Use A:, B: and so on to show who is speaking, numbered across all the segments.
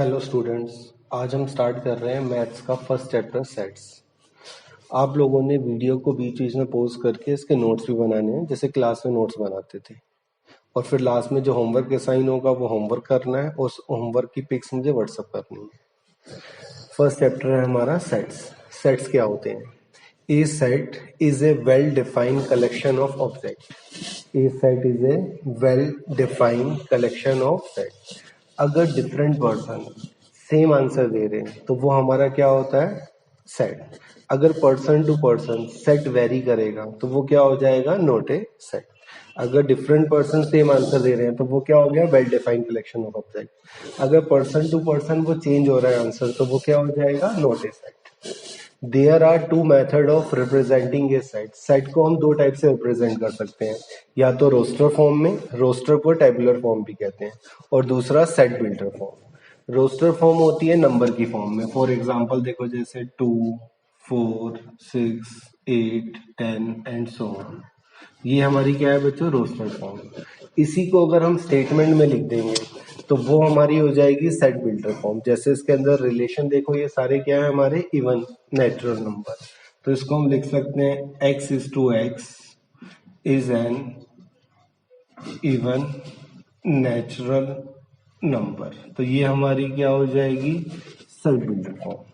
A: Hello students, आज हम start कर रहे हैं मैथ्स का फर्स्ट चैप्टर सेट्स। आप लोगों ने वीडियो को बीच बीच में पॉज करके इसके नोट्स भी बनाने हैं, जैसे क्लास में नोट्स बनाते थे। और फिर लास्ट में जो होमवर्क असाइन होगा वो होमवर्क करना है और उस होमवर्क की पिक्स मुझे व्हाट्सअप करनी है। फर्स्ट चैप्टर है हमारा सेट्स। सेट्स क्या होते हैं? A set is a well defined collection of object. A set is a well defined collection of set. अगर डिफरेंट पर्सन सेम आंसर दे रहे हैं तो वो हमारा क्या होता है? सेट। अगर person to person set vary करेगा तो वो क्या हो जाएगा? Not a set. अगर डिफरेंट पर्सन सेम आंसर दे रहे हैं तो वो क्या हो गया? Well defined collection of object. अगर पर्सन टू पर्सन वो चेंज हो रहा है आंसर तो वो क्या हो जाएगा? Not a set. There are two method of representing a set. Set को हम दो टाइप से रिप्रेजेंट कर सकते हैं, या तो रोस्टर फॉर्म में, रोस्टर को टेबुलर फॉर्म भी कहते हैं, और दूसरा set builder form. Roster form होती है नंबर की फॉर्म में। फॉर एग्जांपल देखो, जैसे 2, 4, 6, 8, 10 एंड सो ऑन। ये हमारी क्या है बच्चों? Roster form. इसी को अगर हम स्टेटमेंट में लिख देंगे तो वो हमारी हो जाएगी सेट बिल्डर फॉर्म। जैसे इसके अंदर रिलेशन देखो, ये सारे क्या है? हमारे इवन नेचुरल नंबर। तो इसको हम लिख सकते हैं x is to x is an even natural number. तो ये हमारी क्या हो जाएगी? Set builder form.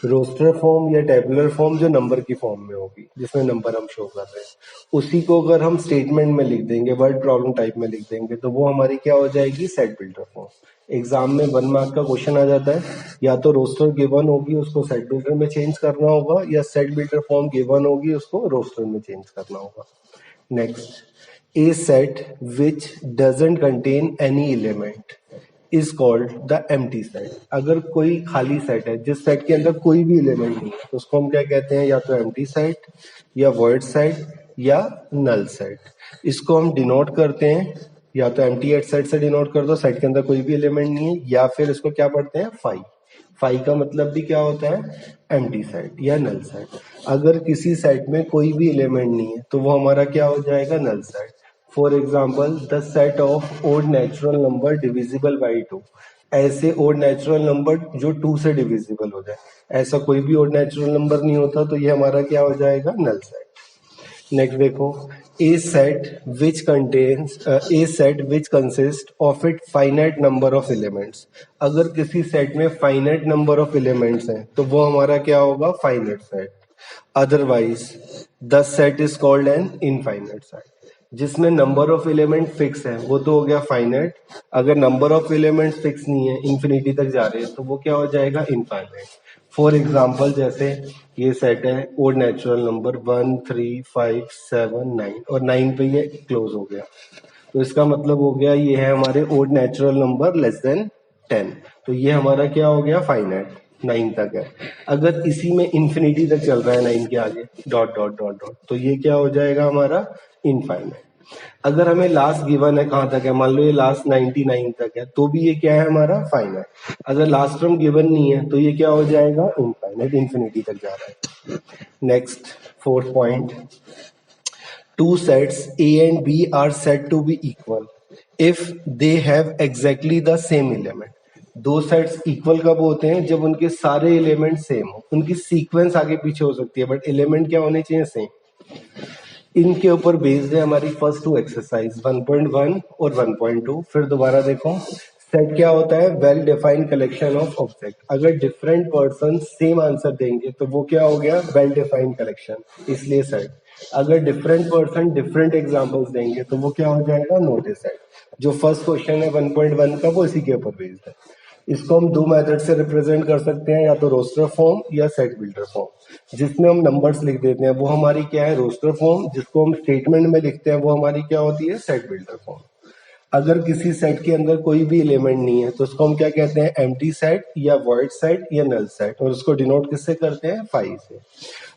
A: Roster form या टेबुलर फॉर्म जो नंबर की फॉर्म में होगी, जिसमें नंबर हम शो कर रहे हैं, उसी को अगर हम स्टेटमेंट में लिख देंगे, वर्ड प्रॉब्लम टाइप में लिख देंगे, तो वो हमारी क्या हो जाएगी? Set builder form. एग्जाम में 1 मार्क का क्वेश्चन आ जाता है, या तो रोस्टर गिवन होगी उसको सेट बिल्डर में चेंज करना होगा, या सेट बिल्डर फॉर्म गिवन होगी उसको रोस्टर में चेंज करना होगा। Next, A set which doesn't contain any element is called the empty set. अगर कोई खाली सेट है, जिस सेट के अंदर कोई भी एलिमेंट नहीं है, तो उसको हम क्या कहते हैं? या तो एम्प्टी सेट, या वॉइड सेट, या नल सेट। इसको हम डिनोट करते हैं, या तो एम्प्टी एट सेट से डिनोट कर दो, सेट के अंदर कोई भी एलिमेंट नहीं है, या फिर इसको क्या पढ़ते हैं? फाई। फाई का मतलब भी क्या होता है? एम्प्टी सेट या नल सेट। अगर किसी सेट में कोई भी एलिमेंट नहीं है तो वो हमारा क्या हो जाएगा? Null set. For example, the set of odd natural number divisible by 2। ऐसे ओड नेचुरल नंबर जो 2 से डिविजिबल हो जाए, ऐसा कोई भी ओड नेचुरल नंबर नहीं होता, तो ये हमारा क्या हो जाएगा? Null set. नेक्स्ट देखो, a set which consist of it finite number of elements. अगर किसी सेट में फाइनाइट नंबर ऑफ एलिमेंट्स हैं तो वो हमारा क्या होगा? Finite set. Otherwise the set is called an infinite set. जिसमें नंबर ऑफ एलिमेंट फिक्स है वो तो हो गया फाइनाइट। अगर नंबर ऑफ एलिमेंट फिक्स नहीं है, इंफिनिटी तक जा रहे हैं, तो वो क्या हो जाएगा? इनफाइनाइट। फॉर एग्जाम्पल, जैसे ये सेट है ओड नेचुरल नंबर 1, 3, 5, 7, 9, और 9 पे ये क्लोज हो गया, तो इसका मतलब हो गया ये है हमारे odd natural number less than 10। तो ये हमारा क्या हो गया? फाइनाइट। 9 तक है। अगर इसी में इंफिनिटी तक चल रहा है 9 के आगे, डॉट डॉट डॉट डॉट, तो ये क्या हो जाएगा? हमारा इनफाइनाइट। अगर हमें लास्ट गिवन है कहां तक है, मान लो ये लास्ट 99 तक है, तो भी ये क्या है? हमारा फाइनाइट। अगर लास्ट टर्म गिवन नहीं है तो ये क्या हो जाएगा? इनफाइनाइट, इंफिनिटी तक जा रहा है। Next, fourth point, two sets A and B are said to be equal if they have exactly the same element। दो सेट्स इक्वल कब होते हैं? जब उनके सारे एलिमेंट सेम हो। उनकी सीक्वेंस आगे पीछे हो सकती है बट एलिमेंट क्या होने चाहिए? सेम। इनके ऊपर बेस्ड है हमारी फर्स्ट 2 एक्सरसाइज 1.1 और 1.2। फिर दोबारा देखो, सेट क्या होता है? Well defined collection of object. अगर डिफरेंट पर्सन सेम आंसर देंगे तो वो क्या हो गया? वेल डिफाइंड कलेक्शन, इसलिए सेट। अगर डिफरेंट पर्सन डिफरेंट एग्जांपल्स देंगे तो वो क्या हो जाएगा? Not a set. जो फर्स्ट क्वेश्चन है 1.1 का, वो इसी के ऊपर बेस्ड है। इसको हम दो मेथड से रिप्रेजेंट कर सकते हैं, या तो रोस्टर फॉर्म या सेट बिल्डर फॉर्म। जिसमें हम नंबर्स लिख देते हैं वो हमारी क्या है? Roster form. जिसको हम स्टेटमेंट में लिखते हैं वो हमारी क्या होती है? Set builder form. अगर किसी सेट के अंदर कोई भी एलिमेंट नहीं है तो उसको हम क्या कहते हैं? एम्प्टी सेट, या वॉइड सेट, या नल सेट, और उसको डिनोट किससे करते हैं? फाई से।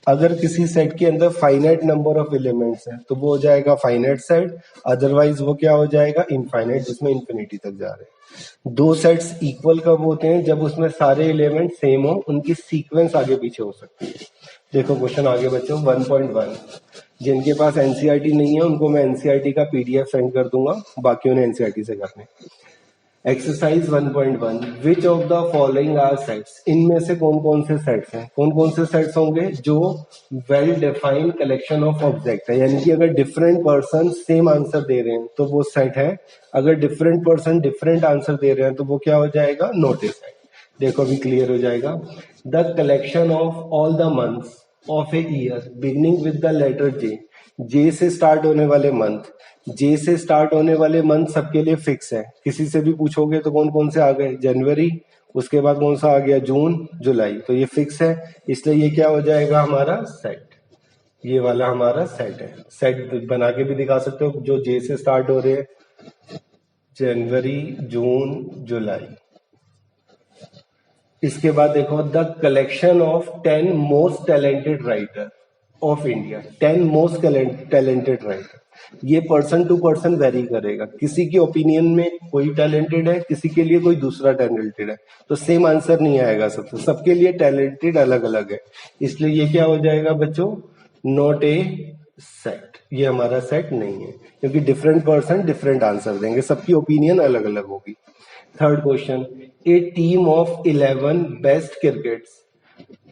A: अगर किसी सेट के अंदर फाइनाइट नंबर ऑफ एलिमेंट्स हैं तो वो हो जाएगा फाइनाइट सेट। अदरवाइज वो क्या हो जाएगा? इनफाइनाइट, जिसमें इंफिनिटी तक जा रहे हैं। दो सेट्स इक्वल कब होते हैं? जब उसमें सारे एलिमेंट सेम हो, उनकी सीक्वेंस आगे पीछे हो सकती है। देखो क्वेश्चन आगे बच्चों, 1.1। जिनके पास एनसीईआरटी नहीं है उनको मैं एनसीईआरटी का पीडीएफ सेंड कर दूंगा, बाकी उन्हें एनसीईआरटी से करने। Exercise 1.1 which of the following are sets, इनमें से कौन कौन से सेट्स हैं, कौन कौन से सेट्स होंगे जो well defined collection of object है, यानी कि अगर डिफरेंट पर्सन सेम आंसर दे रहे हैं तो वो सेट है, अगर डिफरेंट पर्सन डिफरेंट आंसर दे रहे हैं तो वो क्या हो जाएगा, नॉट ए सेट। देखो अभी क्लियर हो जाएगा। The collection of all the months of a year beginning with the letter J, J से स्टार्ट होने वाले मंथ, जे से स्टार्ट होने वाले मंथ सबके लिए फिक्स है, किसी से भी पूछोगे तो कौन कौन से आ गए, जनवरी, उसके बाद कौन सा आ गया, जून, जुलाई, तो ये फिक्स है, इसलिए ये क्या हो जाएगा हमारा सेट, ये वाला हमारा सेट है। सेट बना के भी दिखा सकते हो, जो जे से स्टार्ट हो रहे हैं, जनवरी, जून, जुलाई। इसके बाद देखो the collection of 10 most talented writer of India, 10 most talented writer, ये पर्सन टू पर्सन वेरी करेगा, किसी की ओपिनियन में कोई टैलेंटेड है, किसी के लिए कोई दूसरा टैलेंटेड है, तो सेम आंसर नहीं आएगा सबसे, सबके लिए टैलेंटेड अलग अलग है, इसलिए ये क्या हो जाएगा बच्चों, नॉट ए सेट, ये हमारा सेट नहीं है, क्योंकि डिफरेंट पर्सन डिफरेंट आंसर देंगे, सबकी ओपिनियन अलग अलग होगी। Third question, A team of 11 best crickets,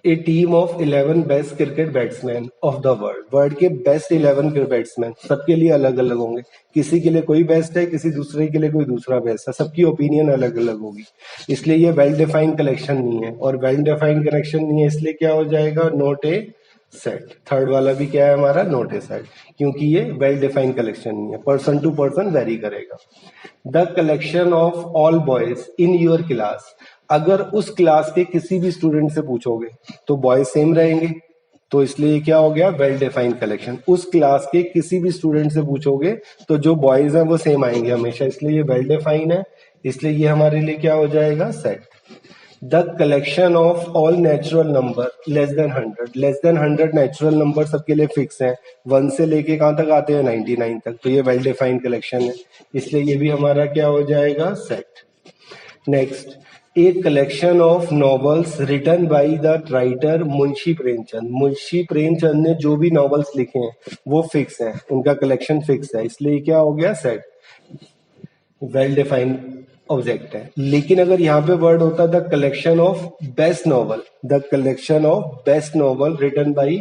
A: A team of 11 best cricket batsman of the world, world के बेस्ट 11 बैट्समैन, सबके लिए अलग अलग होंगे, किसी के लिए कोई बेस्ट है, किसी दूसरे के लिए कोई दूसरा बेस्ट है, सबकी ओपिनियन अलग अलग होगी, इसलिए ये वेल डिफाइंड कलेक्शन नहीं है, और वेल डिफाइंड कलेक्शन नहीं है इसलिए क्या हो जाएगा, नॉट ए सेट। थर्ड वाला भी क्या है हमारा, नॉट ए सेट, क्योंकि ये वेल डिफाइंड कलेक्शन नहीं है, पर्सन टू पर्सन वेरी करेगा। The collection of all boys in your class, अगर उस क्लास के किसी भी स्टूडेंट से पूछोगे तो बॉयज सेम रहेंगे, तो इसलिए क्या हो गया, वेल डिफाइंड कलेक्शन, उस क्लास के किसी भी स्टूडेंट से पूछोगे तो जो बॉयज हैं वो सेम आएंगे हमेशा, इसलिए ये वेल डिफाइंड है, इसलिए ये हमारे लिए क्या हो जाएगा, set. The collection of all natural number less then 100, less than 100 natural number सबके लिए फिक्स है, 1 से लेके कहां तक आते हैं, 99 तक, तो ये वेल डिफाइंड कलेक्शन है, इसलिए ये भी हमारा क्या हो जाएगा, set. Next, a collection of novels written by the writer Munshi Premchand, Munshi Premchand ने जो भी नॉवेल्स लिखे हैं वो फिक्स हैं, उनका कलेक्शन फिक्स है, इसलिए क्या हो गया, सेट, वेल डिफाइंड ऑब्जेक्ट है। लेकिन अगर यहाँ पे वर्ड होता the collection of best novel, the collection of best novel written by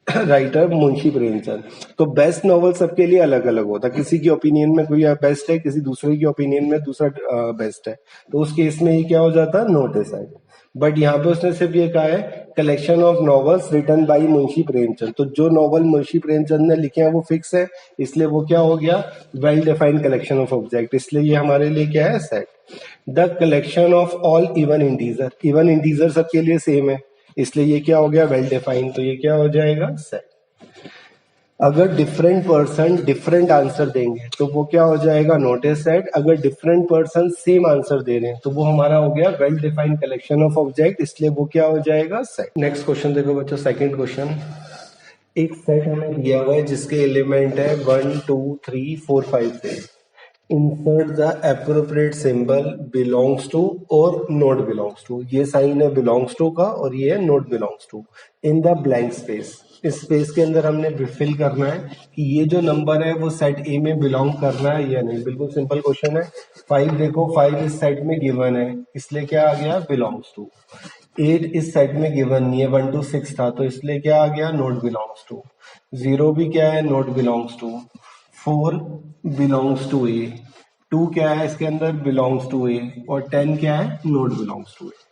A: writer Munshi Premchand, तो बेस्ट नॉवल सबके लिए अलग अलग होता, किसी की ओपिनियन में कोई बेस्ट है, किसी दूसरे की ओपिनियन में दूसरा बेस्ट है, तो उस केस में ये क्या हो जाता है, नॉट ए सेट। बट यहाँ पे उसने सिर्फ ये कहा है collection of novels written by Munshi Premchand, तो जो नॉवल मुंशी प्रेमचंद ने लिखे हैं वो फिक्स है, इसलिए वो क्या हो गया, well defined collection of object, इसलिए ये हमारे लिए क्या है, set. The collection of all even integer, even integer सबके लिए सेम है, इसलिए ये क्या हो गया, वेल डिफाइंड, तो ये क्या हो जाएगा, सेट। अगर डिफरेंट पर्सन डिफरेंट आंसर देंगे तो वो क्या हो जाएगा, नॉट ए सेट, अगर डिफरेंट पर्सन सेम आंसर दे रहे हैं तो वो हमारा हो गया well defined collection of object, इसलिए वो क्या हो जाएगा, सेट। नेक्स्ट क्वेश्चन देखो बच्चों, सेकंड क्वेश्चन, एक सेट हमें दिया हुआ है जिसके एलिमेंट है 1 2 3 4 5 6, insert the appropriate symbol belongs to और नॉट बिलोंग्स टू, ये साइन है बिलोंग्स टू का और ये है not belongs to, in the blank space, इस स्पेस के अंदर हमने फिल करना है कि ये जो नंबर है वो सेट ए में बिलोंग करना है या नहीं, बिल्कुल सिंपल क्वेश्चन है। 5 देखो, 5 इस सेट में गिवन है, इसलिए क्या आ गया, बिलोंग्स टू। 8 इस सेट में गिवन नहीं है, 1 to 6 था, तो इसलिए क्या आ गया, नॉट बिलोंग्स टू। 0 भी क्या है, not belongs to. 4 belongs to A, 2 क्या है इसके अंदर, बिलोंग्स टू ए, और 10 क्या है, not belongs to A.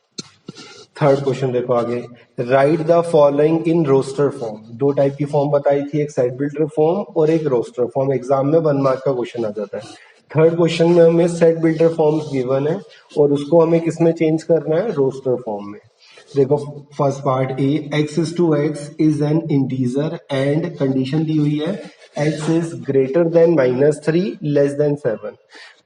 A: Third question देखो आगे, write the following in roster form, दो टाइप की फॉर्म बताई थी, एक सेट बिल्डर फॉर्म और एक रोस्टर फॉर्म, एग्जाम में 1 मार्क का क्वेश्चन आ जाता है। थर्ड क्वेश्चन में हमें सेट बिल्डर फॉर्म्स गिवन है और उसको हमें किसमें चेंज करना है, रोस्टर फॉर्म में। देखो first part A, X is to x is an integer and condition दी हुई है x is greater than -3 less than 7,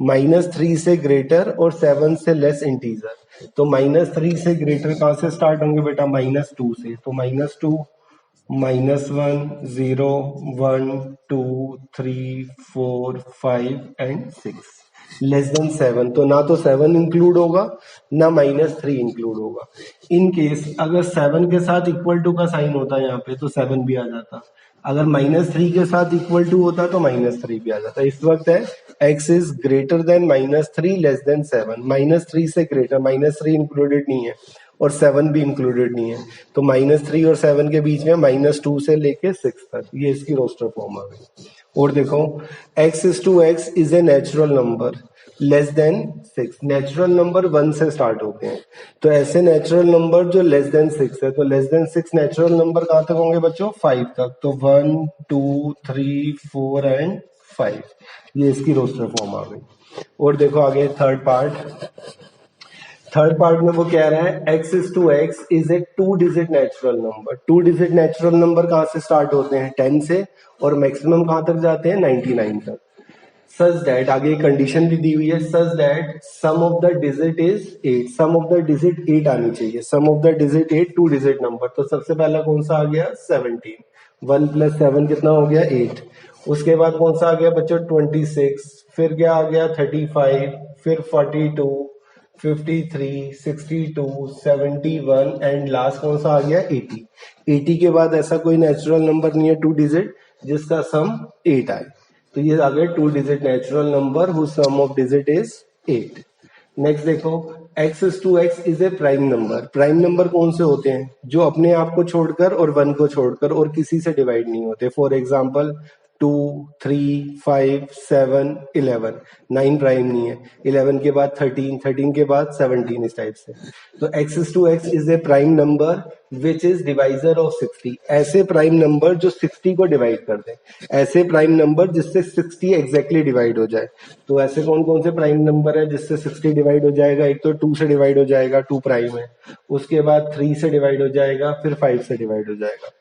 A: -3 से ग्रेटर और 7 से लेस इंटीजर, तो -3 से ग्रेटर कहां से स्टार्ट होंगे बेटा, -2 से, तो -2 -1 0 1 2 3 4 5 एंड 6, लेस देन 7, तो ना तो 7 इंक्लूड होगा ना -3 इंक्लूड होगा। इन केस अगर 7 के साथ इक्वल टू का साइन होता है यहाँ पे तो 7 भी आ जाता, अगर -3 के साथ इक्वल टू होता तो -3 भी आ जाता। इस वक्त है x is greater than -3 less than 7, -3 से ग्रेटर, -3 इंक्लूडेड नहीं है और 7 भी इंक्लूडेड नहीं है, तो -3 और 7 के बीच में -2 से लेके 6 तक, ये इसकी रोस्टर फॉर्म आ गई। और देखो x is to x is a natural number less than 6, natural number 1 से स्टार्ट होते हैं, तो ऐसे नेचुरल नंबर जो लेस देन 6 है, तो लेस देन 6 नेचुरल नंबर कहां तक होंगे बच्चों? 5 तक, तो 1 2 3 4 एंड 5, ये इसकी रोस्टर फॉर्म आ गई। और देखो आगे थर्ड पार्ट में वो कह रहा है x is to x is a 2 digit natural number. 2 digit natural number कहां से स्टार्ट होते हैं? 10 से, और मैक्सिमम कहां तक जाते हैं? 99 तक। सच दैट, आगे कंडीशन भी दी हुई है, such that sum of the digit is 8, sum of the digit 8 आनी चाहिए, sum of the digit 8 2 digit number, तो सबसे पहला कौन सा आ गया? 17, 1 + 7 कितना हो गया? 8। उसके बाद कौन सा आ गया बच्चों? 26, फिर क्या आ गया? 35, फिर 42, 53, 62, 71 एंड लास्ट कौन सा आ गया? 80। 80 के बाद ऐसा कोई नेचुरल नंबर नहीं है 2 डिजिट जिसका सम 8 आए, तो ये आ गए 2 digit natural number whose sum of digit is 8। Next देखो x is to x is a prime number. Prime number कौन से होते हैं? जो अपने आप को छोड़कर और 1 को छोड़कर और किसी से डिवाइड नहीं होते। फॉर एग्जाम्पल 2, 3, 5, 7, 11, 9 प्राइम नहीं है, 11 के बाद 13, 13 के बाद 17, इस टाइप से। तो x is to x is a prime number which is divisor of 60, ऐसे प्राइम नंबर जो 60 को डिवाइड कर दे, ऐसे प्राइम नंबर जिससे 60 एग्जैक्टली डिवाइड हो जाए। तो ऐसे कौन कौन से प्राइम नंबर है जिससे 60 डिवाइड हो जाएगा? एक तो 2 से डिवाइड हो जाएगा, 2 प्राइम है, उसके बाद 3 से डिवाइड हो जाएगा, फिर 5 से डिवाइड हो जाएगा।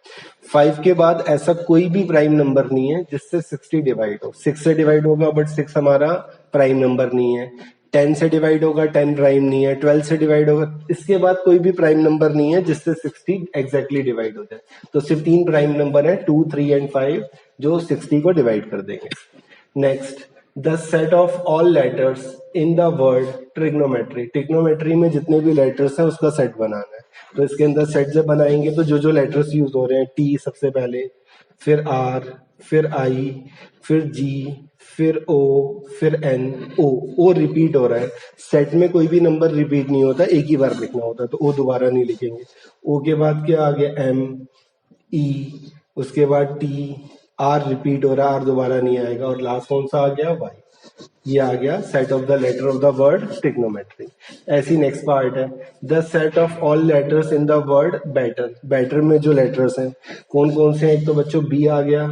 A: 5 के बाद ऐसा कोई भी प्राइम नंबर नहीं है जिससे 60 डिवाइड हो। 6 से डिवाइड होगा बट 6 हमारा प्राइम नंबर नहीं है। 10 से डिवाइड होगा, 10 प्राइम नहीं है। 12 से डिवाइड होगा, इसके बाद कोई भी प्राइम नंबर नहीं है जिससे 60 एग्जैक्टली डिवाइड हो जाए। तो सिर्फ 3 प्राइम नंबर है, 2, 3 एंड 5, जो 60 को डिवाइड कर देंगे। Next, the set of all letters in the word trigonometry. Trigonometry में जितने भी लेटर्स हैं उसका सेट बनाना है, तो इसके अंदर सेट जब बनाएंगे तो जो जो लेटर्स यूज हो रहे हैं, टी सबसे पहले, फिर आर, फिर आई, फिर जी, फिर ओ, फिर एन, ओ रिपीट हो रहा है। सेट में कोई भी नंबर रिपीट नहीं होता, एक ही बार लिखना होता है, तो ओ दोबारा नहीं लिखेंगे। ओ के बाद क्या आ गया? एम, ई, उसके बाद टी, आर रिपीट हो रहा है, आर दोबारा नहीं आएगा, और लास्ट कौन सा आ गया? वाई। ये आ गया set of the letter of the word trigonometry. ऐसी नेक्स्ट पार्ट है, the set of all letters in the word batter. Batter में जो लेटर्स हैं कौन कौन से हैं? एक तो बच्चों बी आ गया,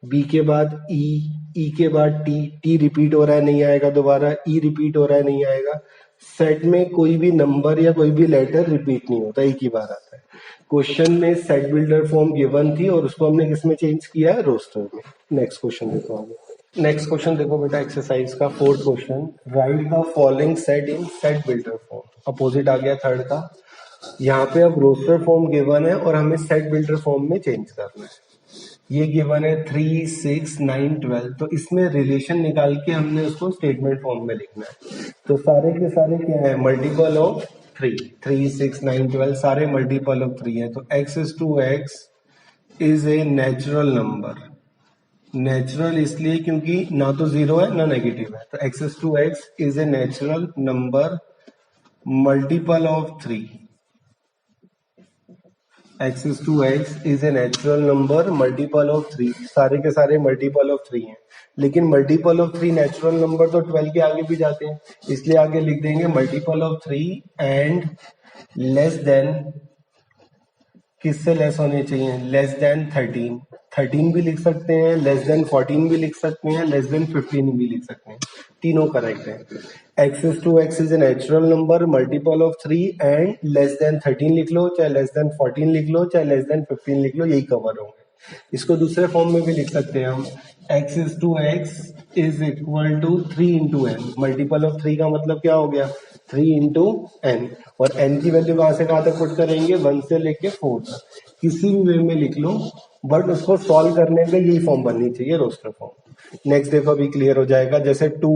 A: बी के बाद ई के बाद टी रिपीट हो रहा है, नहीं आएगा दोबारा, ई रिपीट हो रहा है, नहीं आएगा। सेट में कोई भी नंबर या कोई भी लेटर रिपीट नहीं होता, एक ही बार आता है। क्वेश्चन में सेट बिल्डर फॉर्म गिवन थी और उसको हमने किसमें चेंज किया है? रोस्टर में। नेक्स्ट क्वेश्चन देखो आगे। नेक्स्ट क्वेश्चन देखो बेटा, एक्सरसाइज का 4th question, write the following set in set builder form. Opposite आ गया थर्ड का। यहाँ पे अब रोस्टर फॉर्म गिवन है और हमें सेट बिल्डर फॉर्म में चेंज करना है। ये गिवन है 3, 6, 9, 12, तो इसमें रिलेशन निकाल के हमने उसको स्टेटमेंट फॉर्म में लिखना है। तो सारे के सारे क्या है? मल्टीपल ऑफ 3, 3, 6, 9, 12 सारे मल्टीपल ऑफ 3 है। तो x is to x is a natural number. Natural इसलिए क्योंकि ना तो जीरो है ना नेगेटिव है, तो x is to x is a natural number multiple of 3। x is to x is a natural number multiple of 3, सारे के सारे मल्टीपल ऑफ 3 हैं। लेकिन मल्टीपल ऑफ 3 नेचुरल नंबर तो 12 के आगे भी जाते हैं, इसलिए आगे लिख देंगे multiple of 3 and less then, किससे लेस होने चाहिए? Less than 13। 13 भी लिख सकते हैं, लेस देन 14 भी लिख सकते हैं, लेस देन 15 भी लिख सकते हैं, तीनों करेक्ट है। x is to x is a natural number multiple of 3 and less than 13 लिख लो, चाहे लेस देन 14 लिख लो, चाहे लेस देन 15 लिख लो, यही कवर होंगे। इसको दूसरे फॉर्म में भी लिख सकते हैं हम, x is to x is equal to 3 into n. Multiple of 3 का मतलब क्या हो गया? 3 इंटू एन, और n की वैल्यू कहां से कहां तक पुट करेंगे? 1 से लेके 4 तक, किसी भी वे में लिख लो, बट उसको सॉल्व करने में यही फॉर्म बननी चाहिए, रोस्टर फॉर्म। नेक्स्ट देखो अभी क्लियर हो जाएगा। जैसे 2,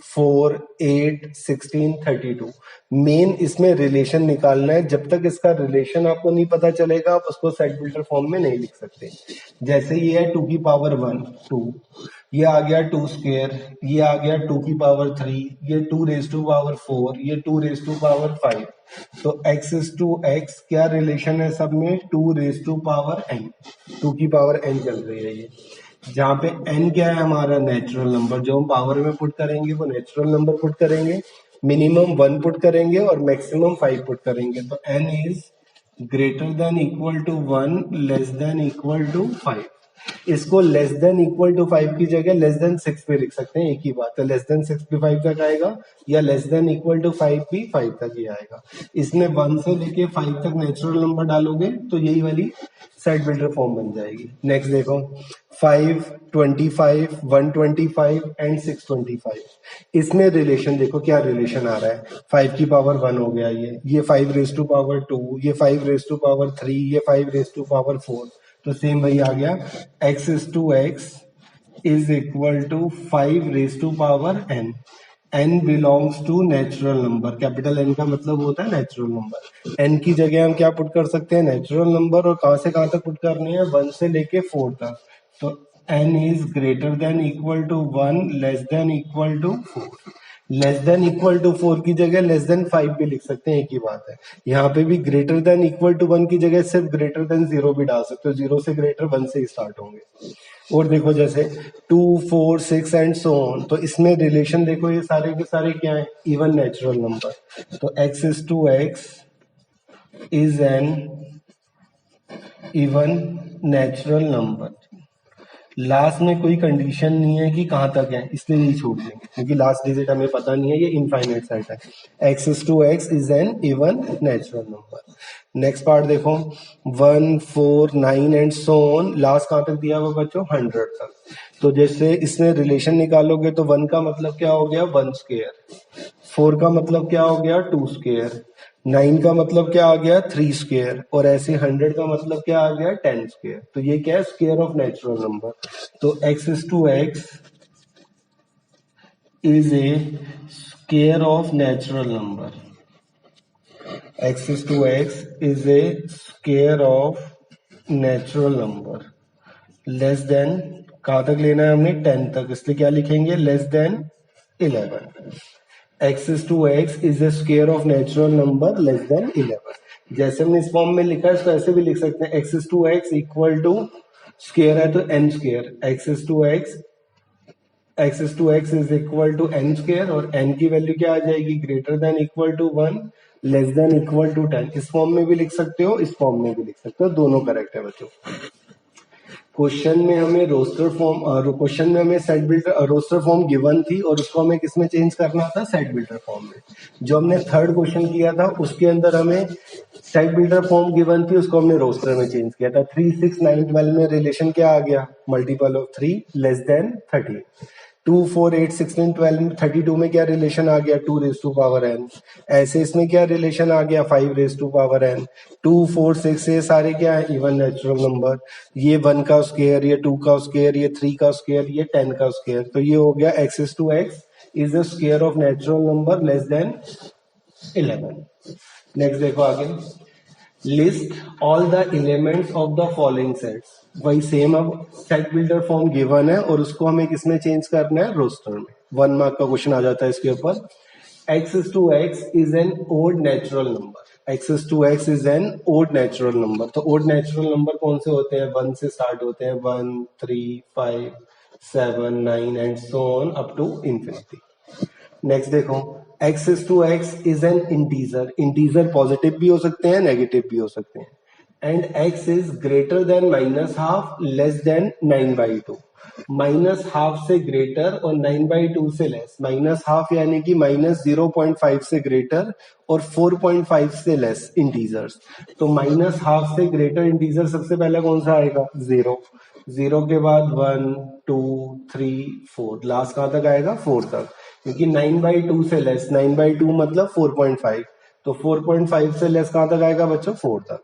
A: 4, 8, 16, 32 मेन इसमें रिलेशन निकालना है। जब तक इसका रिलेशन आपको नहीं पता चलेगा आप उसको सेट बिल्डर फॉर्म में नहीं लिख सकते। जैसे ये है 2 की पावर 1 2, ये आ गया 2 स्क्वायर, ये आ गया 2 की पावर 3, ये 2 रेज टू पावर 4, ये 2 रेज टू पावर 5। तो x इज टू x क्या रिलेशन है सब में? 2 रेज टू पावर n, 2 की पावर n चल रही है ये, जहाँ पे n क्या है हमारा नेचुरल नंबर। जो हम पावर में पुट करेंगे वो नेचुरल नंबर पुट करेंगे, मिनिमम 1 पुट करेंगे और मैक्सिमम 5 पुट करेंगे। तो n is greater than equal to 1 less than equal to 5। इसको लेस देन इक्वल टू 5 की जगह लेस देन 6 पे लिख सकते हैं, एक ही बात है। लेस देन 6 भी 5 तक आएगा या लेस देन इक्वल टू 5 भी 5 तक ही आएगा। इसमें 1 से लेके 5 तक नेचुरल नंबर डालोगे तो यही वाली सेट बिल्डर फॉर्म बन जाएगी। नेक्स्ट देखो 5, 25, 125 एंड 625। इसमें रिलेशन देखो क्या रिलेशन आ रहा है। 5 की पावर 1 हो गया ये 5 रेज टू पावर 2, ये 5 रेज टू पावर 3, ये 5 रेज टू पावर 4। तो सेम वही आ गया, x is to x is equal to 5 raise to power n। n belongs to natural number, capital N का मतलब होता है नेचुरल नंबर। n की जगह हम क्या पुट कर सकते हैं? Natural number. और कहां से कहां तक पुट करने हैं? 1 से लेके 4 तक। तो n is greater than equal to 1 less than equal to 4। Less than equal to 4 की जगह लेस देन 5 भी लिख सकते हैं, एक ही बात है। यहाँ पे भी ग्रेटर देन इक्वल टू 1 की जगह सिर्फ ग्रेटर देन 0 भी डाल सकते हो। 0 से ग्रेटर 1 से ही स्टार्ट होंगे। और देखो जैसे 2, 4, 6 एंड सो ऑन। तो इसमें रिलेशन देखो ये सारे के सारे क्या है? Even natural number. तो x is to x is an even natural number. Last में कोई कंडीशन नहीं है कि कहां तक है, इसलिए यही छोड़ देंगे क्योंकि लास्ट डिजिट हमें पता नहीं है, ये इनफाइनाइट सेट है। x is to x is an even natural number. Next part देखो 1, 4, 9 एंड सो ऑन। लास्ट कहां तक दिया हुआ बच्चों? 100 तक। तो जैसे इसमें रिलेशन निकालोगे तो 1 का मतलब क्या हो गया? 1 स्क्वायर। 4 का मतलब क्या हो गया? 2 स्क्वायर। 9 का मतलब क्या आ गया? 3 स्क्वायर। और ऐसे 100 का मतलब क्या आ गया? 10 स्क्वायर। तो ये क्या है? Square of natural number. तो x is to x is a square of natural number. x is to x is a square of natural number less than, कहां तक लेना है हमने? 10 तक, इसलिए क्या लिखेंगे? Less than 11। x is to x is a square of natural number less than 11। जैसे हमने इस फॉर्म में लिखा है इसको ऐसे भी लिख सकते हैं, x is to x equal to square है तो n square. x is to x is equal to n square और n की वैल्यू क्या आ जाएगी? Greater than equal to 1 less than equal to 10। इस फॉर्म में भी लिख सकते हो, इस फॉर्म में भी लिख सकते हो, दोनों करेक्ट है बच्चों। क्वेश्चन में हमें रोस्टर फॉर्म, क्वेश्चन में हमें set builder roster form given थी और उसको हमें किसमें चेंज करना था? सेट बिल्डर फॉर्म में। जो हमने थर्ड क्वेश्चन किया था उसके अंदर हमें सेट बिल्डर फॉर्म गिवन थी, उसको हमने रोस्टर में चेंज किया था। 3, 6, 9, 12 में रिलेशन क्या आ गया? Multiple of 3 less then 30। 2, 4, 8, 16, 12, 32 में क्या रिलेशन आ गया? 2 रेज टू पावर n। ऐसे इसमें क्या रिलेशन आ गया? 5 रेज टू पावर n। 2, 4, 6 ये सारे क्या है? Even natural number. ये 1 का स्क्वायर, ये 2 का स्क्वायर, ये 3 का स्क्वायर, ये 10 का स्क्वायर। तो ये हो गया x is to x is the square of natural number less than 11। Next देखो आगे, list all the elements of the following sets. वही सेम, अब सेट बिल्डर फॉर्म गिवन है और उसको हमें किसमें चेंज करना है? रोस्टर में। 1 मार्क का क्वेश्चन आ जाता है इसके ऊपर। x is to x is an odd natural number. x is to x is an odd natural number. तो ओड नेचुरल नंबर कौन से होते हैं? 1 से स्टार्ट होते हैं, 1, 3, 5, 7, 9 and so on up to infinity. Next देखो, x is to x is an integer. Integer positive भी हो सकते हैं, नेगेटिव भी हो सकते हैं। And x is greater than minus half less than 9/2। Minus half से ग्रेटर और 9/2 से लेस। माइनस हाफ यानी कि माइनस 0.5 से ग्रेटर और 4.5 से लेस इंटीजर्स। तो माइनस हाफ से ग्रेटर इंटीजर सबसे पहला कौन सा आएगा? 0। 0 के बाद 1, 2, 3, 4। लास्ट कहां तक आएगा? 4 तक, क्योंकि 9/2 से लेस। 9/2 मतलब 4.5, तो 4.5 से लेस कहां तक आएगा बच्चों? 4 तक।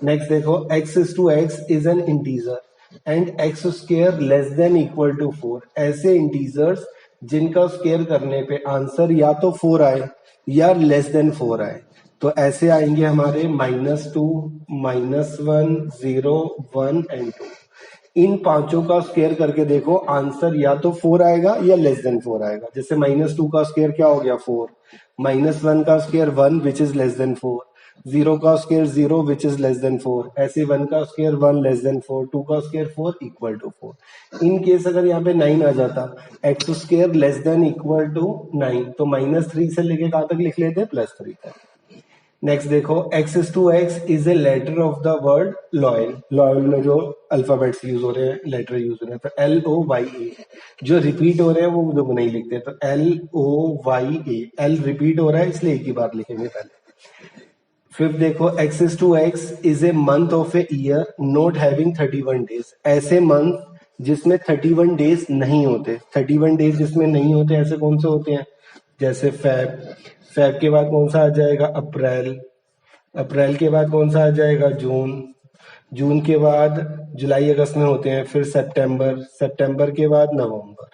A: नेक्स्ट देखो, x is to x is an integer. And x square less than equal to 4, ऐसे इंटीजर्स जिनका स्क्वायर करने पे आंसर या तो 4 आए या लेस देन 4 आए। तो ऐसे आएंगे हमारे -2, -1, 0, 1 एंड 2। इन पांचों का स्क्वायर करके देखो, आंसर या तो 4 आएगा या लेस देन 4 आएगा। जैसे -2 का स्क्वायर क्या हो गया 4, -1 का square 1 which is less then 4, 0 का square 0 which is less then 4, ऐसे 1 का स्क्वायर 1 लेस देन 4, 2 का square 4 equal to 4। In case अगर यहाँ पे 9 आ जाता, x square less than equal to 9, तो -3 से लेके कहां तक लिख लेते, +3 तक। नेक्स्ट देखो, x is to x is a letter of the word loyal. Loyal में जो अल्फाबेट्स यूज हो रहे हैं, लेटर यूज हो रहे हैं, तो LOYA। जो रिपीट हो रहे हैं वो जो नहीं लिखते, तो LOYA। L रिपीट हो रहा है इसलिए एक ही बार लिखेंगे पहले। फिर देखो, x is to x is a month of a year not having 31 days. ऐसे मंथ जिसमें 31 डेज नहीं होते, 31 डेज जिसमें नहीं होते ऐसे कौन से होते हैं, जैसे फैब के बाद कौन सा आ जाएगा, अप्रैल के बाद कौन सा आ जाएगा, जून के बाद जुलाई अगस्त में होते हैं, फिर सितंबर के बाद नवंबर।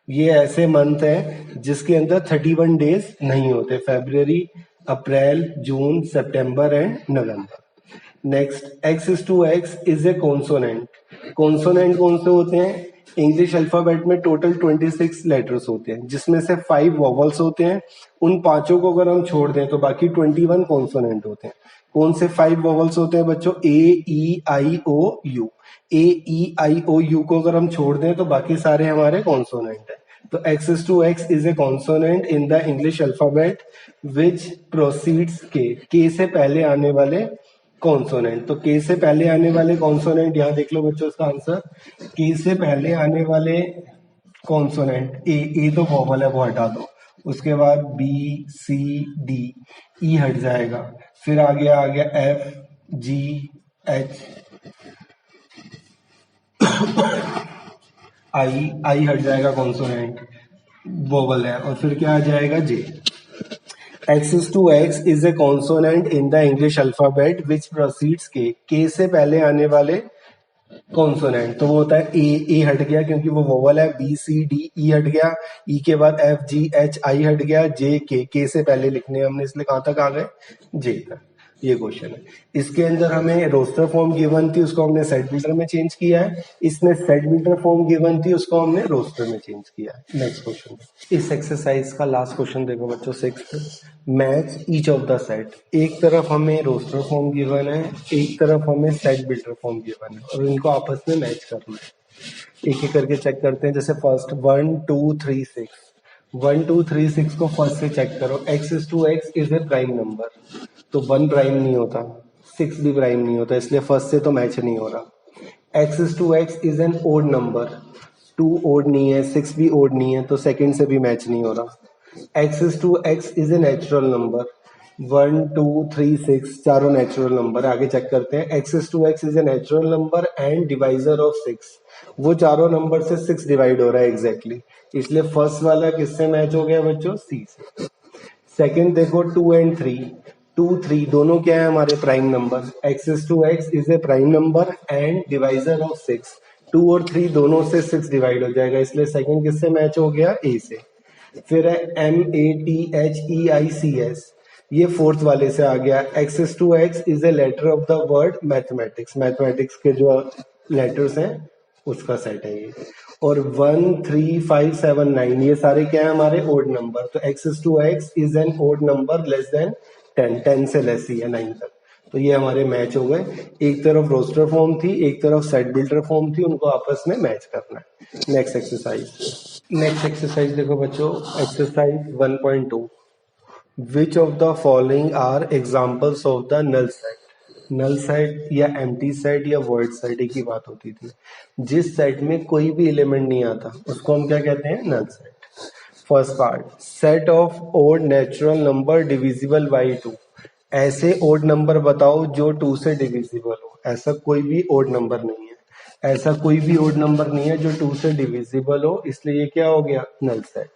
A: ये ऐसे मंथ हैं जिसके अंदर 31 डेज नहीं होते, फरवरी, अप्रैल, जून, सितंबर and November. Next, X is to x is a consonant. Consonant कौन से होते हैं, इंग्लिश अल्फाबेट में टोटल 26 लेटर्स होते हैं, जिसमें से 5 वॉवल्स होते हैं। उन पांचों को अगर हम छोड़ दें तो बाकी 21 कॉन्सोनेंट होते हैं। कौन से 5 वॉवल्स होते हैं बच्चों, A E I O U। A E I O U को अगर हम छोड़ दें तो बाकी सारे हमारे कॉन्सोनेंट हैं। तो x is to x is a consonant in the English alphabet which proceeds K से पहले आने वाले कॉन्सोनेंट। तो के से पहले आने वाले कॉन्सोनेंट, यहां देख लो बच्चों इसका आंसर, के से पहले आने वाले कॉन्सोनेंट, ए तो वॉवल है वो हटा दो, उसके बाद बी सी डी, ई हट जाएगा, फिर आ गया एफ जी एच, आई हट जाएगा, कॉन्सोनेंट वोवल है, और फिर क्या आ जाएगा, J. X is to x is a consonant in the English alphabet which proceeds K से पहले आने वाले कॉन्सोनेंट, तो वो होता है ए हट गया क्योंकि वो वोवल है, बी सी डी, ई हट गया, ई के बाद एफ जी एच, आई हट गया, जे के से पहले लिखने हमने, इसलिए कहां तक आ गए, जे तक। ये क्वेश्चन है। इसके अंदर हमें रोस्टर फॉर्म गिवन थी, उसको हमने सेट बिल्डर में चेंज किया है। इसमें सेट बिल्डर फॉर्म गिवन थी, उसको हमने रोस्टर में चेंज किया है। नेक्स्ट क्वेश्चन, इस एक्सरसाइज का लास्ट क्वेश्चन देखो बच्चों, 6th, match each of the set. एक तरफ हमें रोस्टर फॉर्म गिवन है, एक तरफ हमें सेट बिल्डर फॉर्म गिवन है, और इनको आपस में मैच करना है। एक एक करके चेक करते हैं। जैसे फर्स्ट 1 2 3 6, 1 2 3 6 को फर्स्ट से चेक करो। X is to x is a prime number, तो 1 प्राइम नहीं होता, 6 भी प्राइम नहीं होता, इसलिए फर्स्ट से तो मैच नहीं हो रहा। X is to x is an odd number, 2 odd नहीं है, 6 भी ओड नहीं है, तो सेकंड से भी मैच नहीं हो रहा। X is to x is a natural number, 1 2 3 6 चारों नेचुरल नंबर। आगे चेक करते हैं। X is to x is a natural number and divisor of 6, वो चारों नंबर से 6 डिवाइड हो रहा है एग्जैक्टली, इसलिए फर्स्ट वाला किससे मैच हो गया बच्चों, सी से। सेकंड देखो 2 एंड 3, 2 3 दोनों क्या है हमारे prime number. X is to x is a prime number and divisor of 6, 2 और 3 दोनों से 6 डिवाइड हो जाएगा, इसलिए सेकंड किससे मैच हो गया, ए से। फिर है MATHEICS, ये फोर्थ वाले से आ गया। X is to x is a letter of the word mathematics, mathematics के जो लेटर्स हैं उसका सेट है ये। और 1 3 5 7 9 ये सारे क्या है हमारे ओड नंबर, तो x is to x is an odd number less than 10, 10 से लेस ही है 9 तक, तो ये हमारे मैच हो गए। एक तरफ रोस्टर फॉर्म थी, एक तरफ सेट बिल्डर फॉर्म थी, उनको आपस में मैच करना है। नेक्स्ट एक्सरसाइज देखो बच्चों, exercise 1.2, which of the following are examples of the null set. Null set या एम्प्टी सेट या वर्ड सेट एक ही बात होती थी। जिस सेट में कोई भी एलिमेंट नहीं आता उसको हम क्या कहते हैं, null set. First part, set of odd natural number divisible by 2, ऐसे ओड नंबर बताओ जो 2 से डिविजिबल हो। ऐसा कोई भी ओड नंबर नहीं है, ऐसा कोई भी ओड नंबर नहीं है जो 2 से डिविजिबल हो, इसलिए ये क्या हो गया, null set.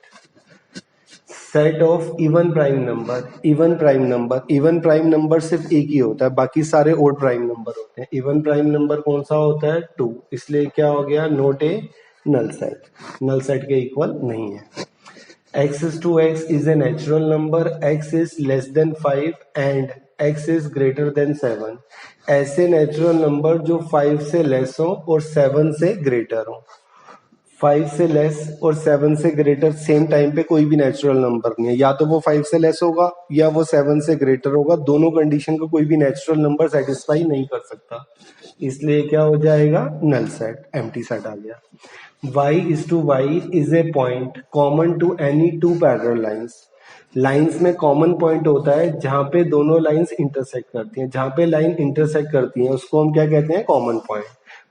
A: Set of even prime number, even prime number सिर्फ एक ही होता है, बाकी सारे ओड प्राइम नंबर होते हैं। इवन प्राइम नंबर कौन सा होता है? 2, इसलिए क्या हो गया? नोट ए नल सेट, नल सेट के इक्वल नहीं है। x is to x is a natural number, x is less than 5 and x is greater than 7। ऐसे नेचुरल नंबर जो 5 से लेस हो और 7 से ग्रेटर हो। 5 से लेस और 7 से ग्रेटर सेम टाइम पे कोई भी नेचुरल नंबर नहीं है, या तो वो 5 से लेस होगा या वो 7 से ग्रेटर होगा। दोनों कंडीशन को कोई भी नेचुरल नंबर सेटिस्फाई नहीं कर सकता, इसलिए क्या हो जाएगा? नल सेट, एम्प्टी सेट आ गया। y is to y is a point common to any two parallel lines। Lines में कॉमन पॉइंट होता है जहां पे दोनों लाइंस इंटरसेक्ट करती हैं। जहां पे लाइन इंटरसेक्ट करती हैं उसको हम क्या कहते हैं? Common point.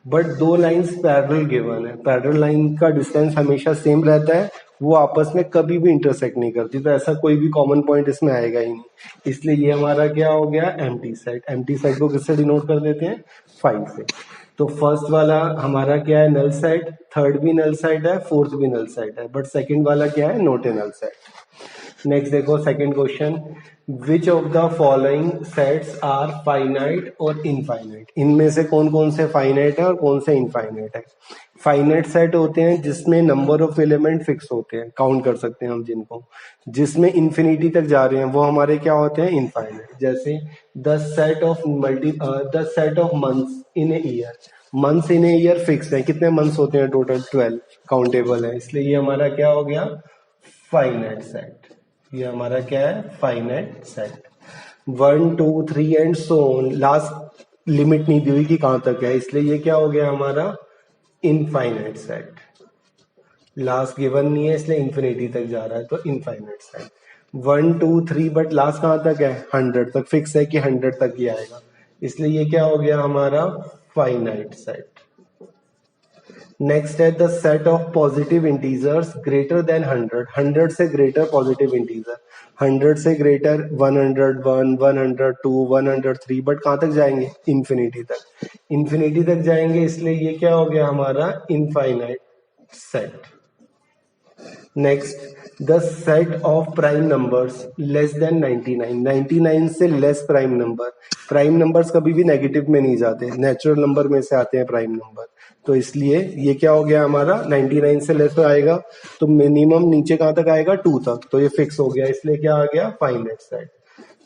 A: बट दो लाइंस पैरेलल गिवन है, पैरेलल लाइन का डिस्टेंस हमेशा सेम रहता है, वो आपस में कभी भी इंटरसेक्ट नहीं करती, तो ऐसा कोई भी कॉमन पॉइंट इसमें आएगा ही नहीं। इसलिए ये हमारा क्या हो गया? Empty set. एम्प्टी सेट को किससे डिनोट कर देते हैं? 5 से। तो फर्स्ट वाला हमारा क्या है? Null set. थर्ड भी नल सेट है, फोर्थ भी नल सेट है, बट सेकंड वाला क्या है? Not a null set. Next देखो second question, which of the following sets are finite और इनफाइनाइट? इनमें से कौन कौन से फाइनाइट है और कौन से इनफाइनाइट है? फाइनाइट सेट होते हैं जिसमें नंबर ऑफ एलिमेंट फिक्स होते हैं, काउंट कर सकते हैं हम जिनको। जिसमें इंफिनिटी तक जा रहे हैं वो हमारे क्या होते हैं? इनफाइनाइट। जैसे the set of months in a year. Months in a year fix है, कितने मंथ्स होते हैं? टोटल 12 काउंटेबल है, इसलिए ये हमारा क्या हो गया? Finite set. ये हमारा क्या है? Finite set. 1 2 3 and so on, last limit नहीं दी हुई कि कहां तक है, इसलिए ये क्या हो गया हमारा? Infinite set. लास्ट गिवन नहीं है इसलिए इंफिनिटी तक जा रहा है, तो इनफाइनाइट सेट। 1 2 3 बट लास्ट कहां तक है? 100 तक, फिक्स है कि 100 तक ही आएगा, इसलिए ये क्या हो गया हमारा? Finite set. नेक्स्ट है the set of positive integers greater than 100। 100 से ग्रेटर पॉजिटिव इंटीजर, 100 से ग्रेटर 101 102 103, बट कहां तक जाएंगे? इंफिनिटी तक। इंफिनिटी तक जाएंगे, इसलिए ये क्या हो गया हमारा? Infinite set. Next the set of prime numbers less than 99। 99 से less prime number. Prime numbers कभी भी नेगेटिव में नहीं जाते, नेचुरल नंबर में से आते हैं प्राइम नंबर, तो इसलिए ये क्या हो गया हमारा? 99 से लेस आएगा तो मिनिमम नीचे कहां तक आएगा? 2 तक, तो ये फिक्स हो गया, इसलिए क्या आ गया? Finite set.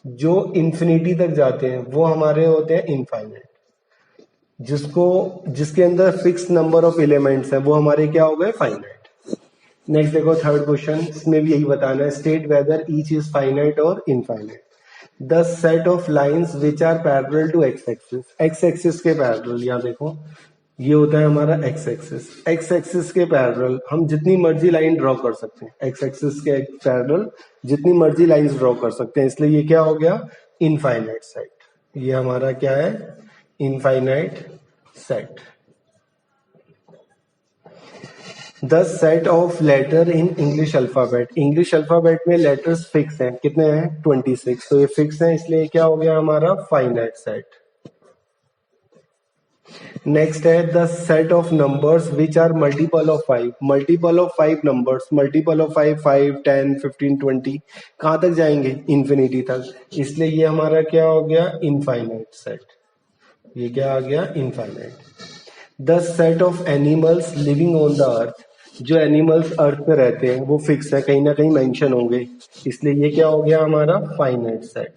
A: जो इंफिनिटी तक जाते हैं वो हमारे होते हैं इनफाइनाइट। जिसके अंदर फिक्स नंबर ऑफ एलिमेंट्स है वो हमारे क्या हो गए? फाइनाइट। नेक्स्ट देखो थर्ड क्वेश्चन, इसमें भी यही बताना है, state whether each is finite और infinite. The set of lines which are parallel to X axis. X axis के पैरेलल, यहाँ देखो ये होता है हमारा एक्स एक्सिस। एक्स एक्सिस के पैरेलल हम जितनी मर्जी लाइन ड्रॉ कर सकते हैं, एक्स एक्सिस के पैरेलल जितनी मर्जी लाइंस ड्रॉ कर सकते हैं, इसलिए ये क्या हो गया? Infinite set. ये हमारा क्या है? Infinite set. The set of letter in English alphabet. English alphabet में लेटर्स फिक्स हैं, कितने हैं? 26, तो ये फिक्स है, इसलिए क्या हो गया हमारा? Finite set. नेक्स्ट है the set of numbers which are multiple of 5। Multiple of 5 numbers, multiple of 5 5 10 15 20, कहां तक जाएंगे? इंफिनिटी तक, इसलिए ये हमारा क्या हो गया? Infinite set. ये क्या आ गया? Infinite. The set of animals living on the earth. जो एनिमल्स अर्थ पे रहते हैं वो फिक्स है, कहीं ना कहीं मेंशन होंगे, इसलिए ये क्या हो गया हमारा? Finite set.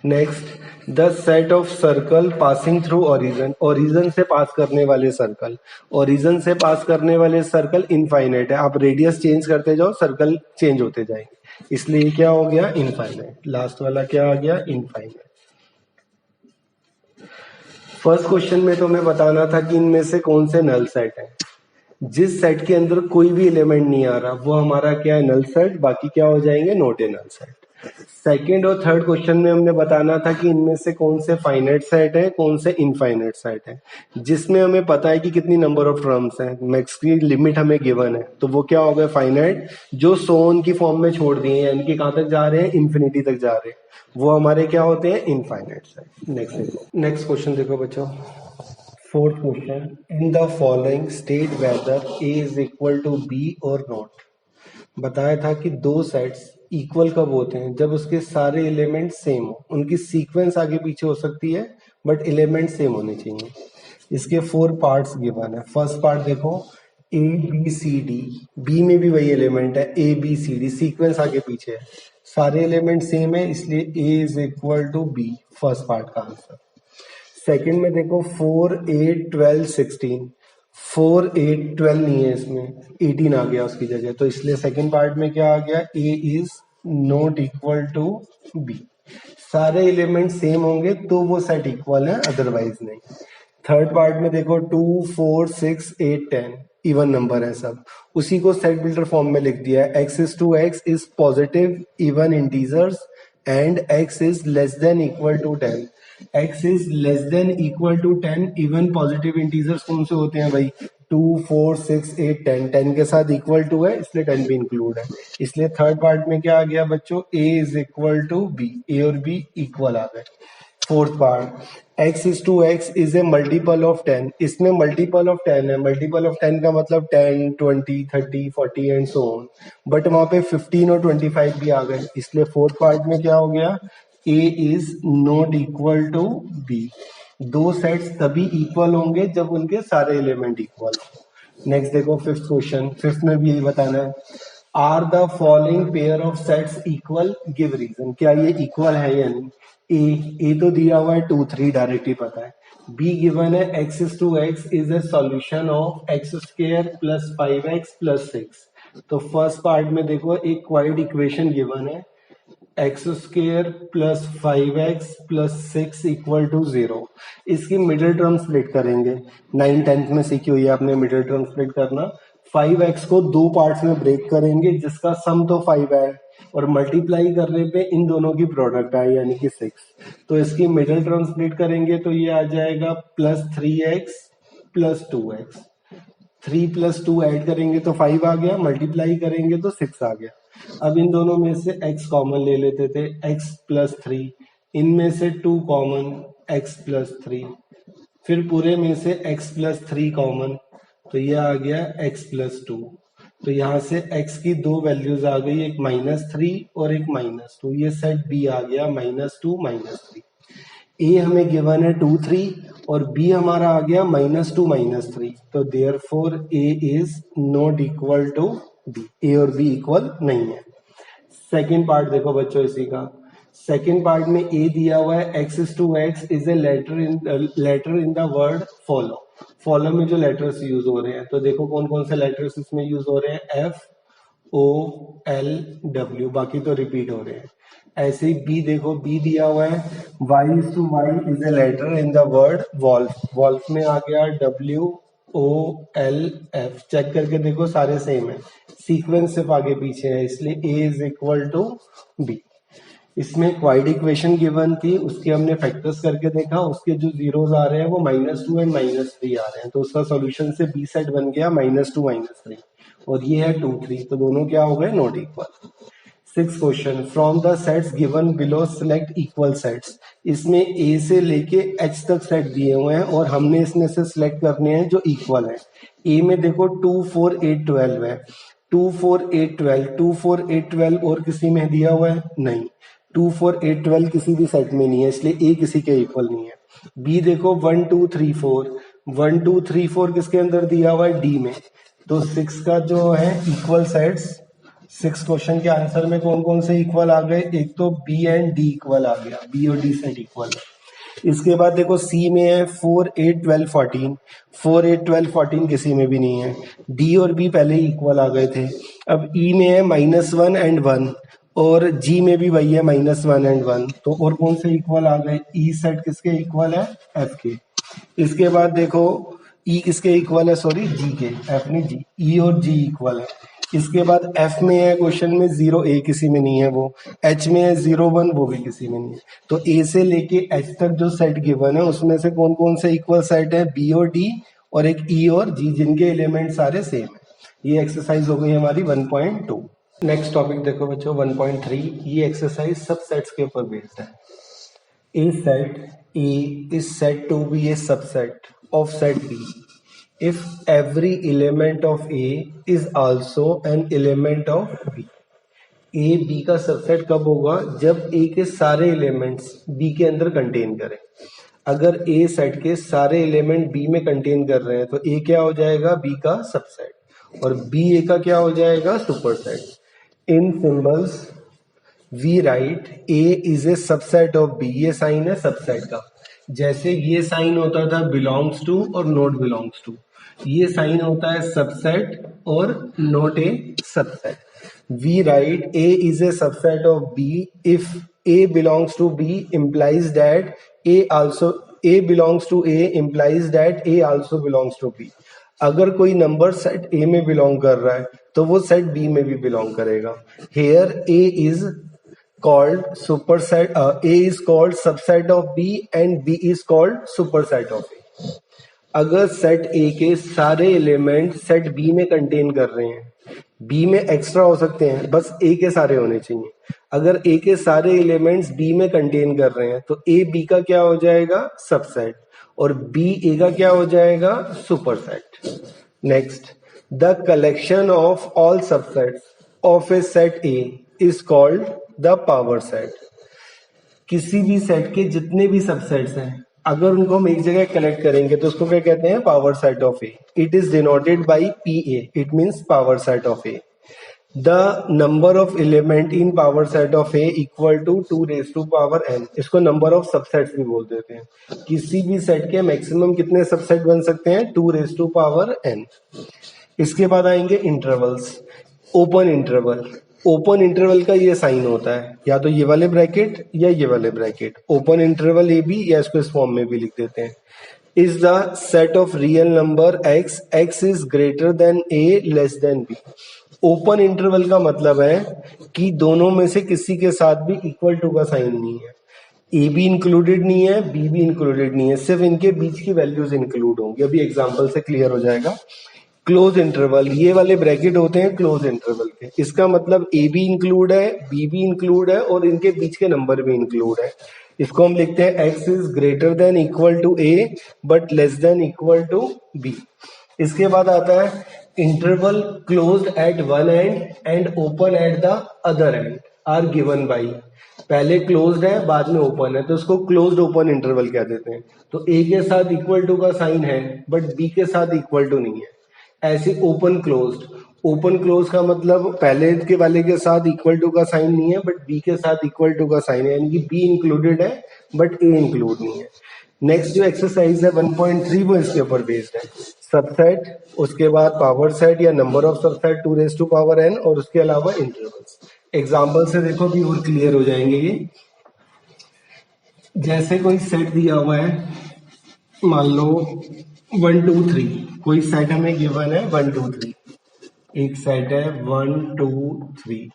A: Next the set of circle passing through origin. Origin से पास करने वाले सर्कल, ओरिजन से पास करने वाले सर्कल इनफाइनाइट है, आप रेडियस चेंज करते जाओ सर्कल चेंज होते जाएंगे, इसलिए क्या हो गया? इनफाइनाइट। लास्ट वाला क्या आ गया? इनफाइनाइट। फर्स्ट क्वेश्चन में तो हमें बताना था कि इनमें से कौन से नल सेट है। जिस सेट के अंदर कोई भी एलिमेंट नहीं आ रहा वो हमारा क्या है? नल सेट, बाकी क्या हो जाएंगे? Not a null set. Second और थर्ड क्वेश्चन में हमने बताना था कि इनमें से कौन से फाइनाइट सेट है, कौन से इनफाइनाइट सेट है। जिसमें हमें पता है कि कितनी नंबर ऑफ टर्म्स है, मैक्स की लिमिट हमें गिवन है, तो वो क्या हो गए? फाइनाइट। जो सोन की फॉर्म में छोड़ दिए हैं, यानी कि कहां तक जा रहे हैं? इंफिनिटी तक जा रहे हैं, वो हमारे क्या होते हैं? Infinite set. नेक्स्ट देखो, नेक्स्ट क्वेश्चन देखो बच्चों, fourth question, in the following state whether A is equal to B और नॉट। बताया था कि दो सेट्स इक्वल कब होते हैं, जब उसके सारे एलिमेंट सेम हो, उनकी सीक्वेंस आगे पीछे हो सकती है बट एलिमेंट सेम होने चाहिए। इसके 4 पार्ट्स गिवन है। फर्स्ट पार्ट देखो, A B C D, B में भी वही एलिमेंट है, A B C D, sequence आगे पीछे है, सारे एलिमेंट सेम है, इसलिए A is equal to B, first part का आंसर। सेकंड में देखो 4 8 12 16, 4 8 12 नहीं है, इसमें 18 आ गया उसकी जगह, तो इसलिए सेकंड पार्ट में क्या आ गया, A is not equal to B. सारे एलिमेंट सेम होंगे तो वो सेट इक्वल है, अदरवाइज नहीं। थर्ड पार्ट में देखो 2 4 6 8 10 इवन नंबर है सब, उसी को सेट बिल्डर फॉर्म में लिख दिया है। x is to x is positive even integers and x is less than equal to 10। x is less than equal to 10 even positive integers कौन से होते हैं भाई, 2 4 6 8 10, 10 के साथ इक्वल टू है इसलिए 10 भी इंक्लूड है, इसलिए थर्ड पार्ट में क्या आ गया बच्चों, a is equal to b, a और b इक्वल आ गए। Fourth part, x is to x is a multiple of 10, इसमें मल्टीपल ऑफ 10 है, मल्टीपल ऑफ 10 का मतलब 10 20 30 40 एंड सो ऑन, बट वहां पे 15 और 25 भी आ गए, इसलिए फोर्थ पार्ट में क्या हो गया, a is not equal to b। दो सेट्स तभी इक्वल होंगे जब उनके सारे एलिमेंट इक्वल हो। नेक्स्ट देखो फिफ्थ क्वेश्चन, फिफ्थ में भी यही बताना है, are the following pair of sets equal, give reason, क्या ये इक्वल है या नहीं। ए तो दिया हुआ है 2 3 डायरेक्टली पता है, बी गिवन है x is to x is a solution of x square plus 5x plus 6, तो फर्स्ट पार्ट में देखो एक क्वाड्रेटिक इक्वेशन गिवन है, x square plus 5x plus 6 equal to 0, इसकी मिडिल टर्म स्प्लिट करेंगे, 9 10th में सीखी हुई है आपने मिडिल टर्म स्प्लिट करना। 5x को दो पार्ट्स में ब्रेक करेंगे जिसका सम तो 5 है और मल्टीप्लाई करने पे इन दोनों की प्रोडक्ट है यानी कि 6, तो इसकी मिडिल टर्म स्प्लिट करेंगे तो ये आ जाएगा plus 3x plus 2x, 3 plus 2 add करेंगे तो 5 आ गया, मल्टीप्लाई करेंगे तो 6 आ गया। अब इन दोनों में से x कॉमन ले लेते थे, x प्लस 3, इनमें से 2 कॉमन, x प्लस 3, फिर पूरे में से x प्लस 3 कॉमन, तो ये आ गया x प्लस 2, तो यहाँ से x की दो वैल्यूज आ गई, एक -3 और एक -2, ये सेट B आ गया -2 -3। ए हमें गिवन है 2 3 और बी हमारा आ गया -2 -3, तो therefore A is not equal to B, A और बी इक्वल नहीं है। सेकेंड पार्ट देखो बच्चों इसी का, सेकेंड पार्ट में ए दिया हुआ है x is to x is a letter in the word follow, follow में जो लेटर्स यूज हो रहे हैं, तो देखो कौन कौन से लेटर्स इसमें यूज हो रहे हैं, एफ ओ एल डब्ल्यू, बाकी तो रिपीट हो रहे हैं। ऐसे ही बी देखो, बी दिया हुआ है y is to y is a letter in the word wolf, wolf में आ गया W O L F, check करके देखो सारे सेम है, सीक्वेंस सिर्फ आगे पीछे है, इसलिए A is equal to B। इसमें क्वाड्रेटिक इक्वेशन गिवन थी, उसके हमने फैक्टर्स करके देखा, उसके जो जीरोस आ रहे हैं वो -2 एंड -3 आ रहे हैं, तो उसका सॉल्यूशन से बी सेट बन गया -2 -3, और ये है 2 3, तो दोनों क्या हो गए, not equal. Six question, from the sets given below select equal sets, इसमें ए से लेके एच तक सेट दिए हुए हैं और हमने इसमें से सिलेक्ट करने हैं जो इक्वल है। ए में देखो 2 4 8 12 है, 2 4 8 12, 2 4 8 12 और किसी में दिया हुआ है नहीं, 2 4 8 12 किसी भी सेट में नहीं है, इसलिए ए किसी के इक्वल नहीं है। बी देखो 1 2 3 4, 1 2 3 4 किसके अंदर दिया हुआ है, डी में, तो 6 का जो है इक्वल सेट्स, 6 क्वेश्चन के आंसर में कौन कौन से इक्वल आ गए, एक तो बी एंड डी इक्वल आ गया, बी और डी सेट इक्वल है। इसके बाद देखो सी में है 4 8 12 14, 4 8 12 14 किसी में भी नहीं है, डी और बी पहले ही इक्वल आ गए थे। अब ई में है -1 एंड 1 और जी में भी वही है -1 एंड 1, तो और कौन से इक्वल आ गए, ई सेट किसके इक्वल है, एफ के। इसके बाद देखो ई किसके इक्वल है, सॉरी जी के, एफ नहीं जी, ई और जी इक्वल है। इसके बाद एफ में है क्वेश्चन में 0 ए किसी में नहीं है, वो एच में है 0 1 वो भी किसी में नहीं है, तो ए से लेके एच तक जो सेट गिवन है उसमें से कौन कौन से इक्वल सेट है, बी और डी और एक ई और जी जिनके एलिमेंट सारे सेम है। ये एक्सरसाइज हो गई हमारी 1.2। नेक्स्ट टॉपिक देखो बच्चों 1.3, ये एक्सरसाइज सब सेट्स के ऊपर बेस्ड है। A set A is said to B a subset of set B if every element of A is also an element of B. A B का सबसेट कब होगा? जब ए के सारे एलिमेंट्स बी के अंदर कंटेन करें. अगर ए सेट के सारे एलिमेंट बी में कंटेन कर रहे हैं तो ए क्या हो जाएगा? बी का सबसेट, और बी ए का क्या हो जाएगा? Superset. In symbols we write A is a subset of B. ये साइन है सबसेट का. जैसे ये साइन होता था बिलोंग्स टू और नॉट बिलोंग्स टू, ये साइन होता है सबसेट और not a subset. We write A is a subset of B if A belongs to B implies that A belongs to A implies that A also belongs to B. अगर कोई number set A में belong कर रहा है तो वो set B में भी बिलोंग करेगा. Here A is called superset. A is called subset of B and B is called superset of A. अगर सेट A के सारे एलिमेंट सेट B में कंटेन कर रहे हैं, बी में एक्स्ट्रा हो सकते हैं, बस ए के सारे होने चाहिए. अगर ए के सारे एलिमेंट्स बी में कंटेन कर रहे हैं तो ए बी का क्या हो जाएगा? सबसेट, और बी ए का क्या हो जाएगा? Superset. Next, the collection of all subsets of A set A is called the power set. किसी भी सेट के जितने भी सबसेट्स हैं, अगर उनको हम एक जगह कलेक्ट करेंगे तो उसको क्या कहते हैं? Power set of A. It is denoted by P A. It means power set of A. The number of element in power set of A equal to 2 raise to power n. इसको number of subsets भी बोल देते हैं. किसी भी set के maximum कितने subset बन सकते हैं? 2 रेज टू पावर n. इसके बाद आएंगे intervals. Open interval. Open interval का ये साइन होता है, या तो ये वाले ब्रैकेट या ये वाले bracket. Open interval A B, या इसको इस फॉर्म में भी लिख देते हैं. Is the set of real number x, x is greater than A less than B. Open interval का मतलब है कि दोनों में से किसी के साथ भी इक्वल टू का साइन नहीं है. ए भी इंक्लूडेड नहीं है, बी भी इंक्लूडेड नहीं है, सिर्फ इनके बीच की वैल्यूज इंक्लूड होंगी. अभी एग्जाम्पल से क्लियर हो जाएगा. क्लोज इंटरवल, ये वाले ब्रैकेट होते हैं क्लोज इंटरवल के. इसका मतलब ए भी इंक्लूड है, बी भी इंक्लूड है, और इनके बीच के नंबर भी इंक्लूड है. इसको हम लिखते हैं x is greater than equal to A but less than equal to B. इसके बाद आता है interval closed at one end and open at the other end are given by. पहले क्लोज्ड है, बाद में ओपन है, तो उसको क्लोज्ड ओपन इंटरवल कह देते हैं. तो ए के साथ इक्वल टू का साइन है बट बी के साथ इक्वल टू नहीं है. ऐसे ओपन क्लोज्ड. ओपन क्लोज का मतलब पहले के वाले के साथ इक्वल टू का साइन नहीं है बट बी के साथ इक्वल टू का साइन है, यानी कि बी इंक्लूडेड है बट ए इंक्लूड नहीं है. नेक्स्ट जो एक्सरसाइज है 1.3 वो इसके ऊपर बेस्ड है. सबसेट, उसके बाद पावर सेट या number of subset 2 raise to power n, और उसके अलावा इंटरवल्स. एग्जाम्पल से देखो भी और क्लियर हो जाएंगे ये. जैसे कोई सेट दिया हुआ है, मान लो 1 2 3, कोई सेट हमें गिवन है 1 2 3. एक सेट है 1 2 3.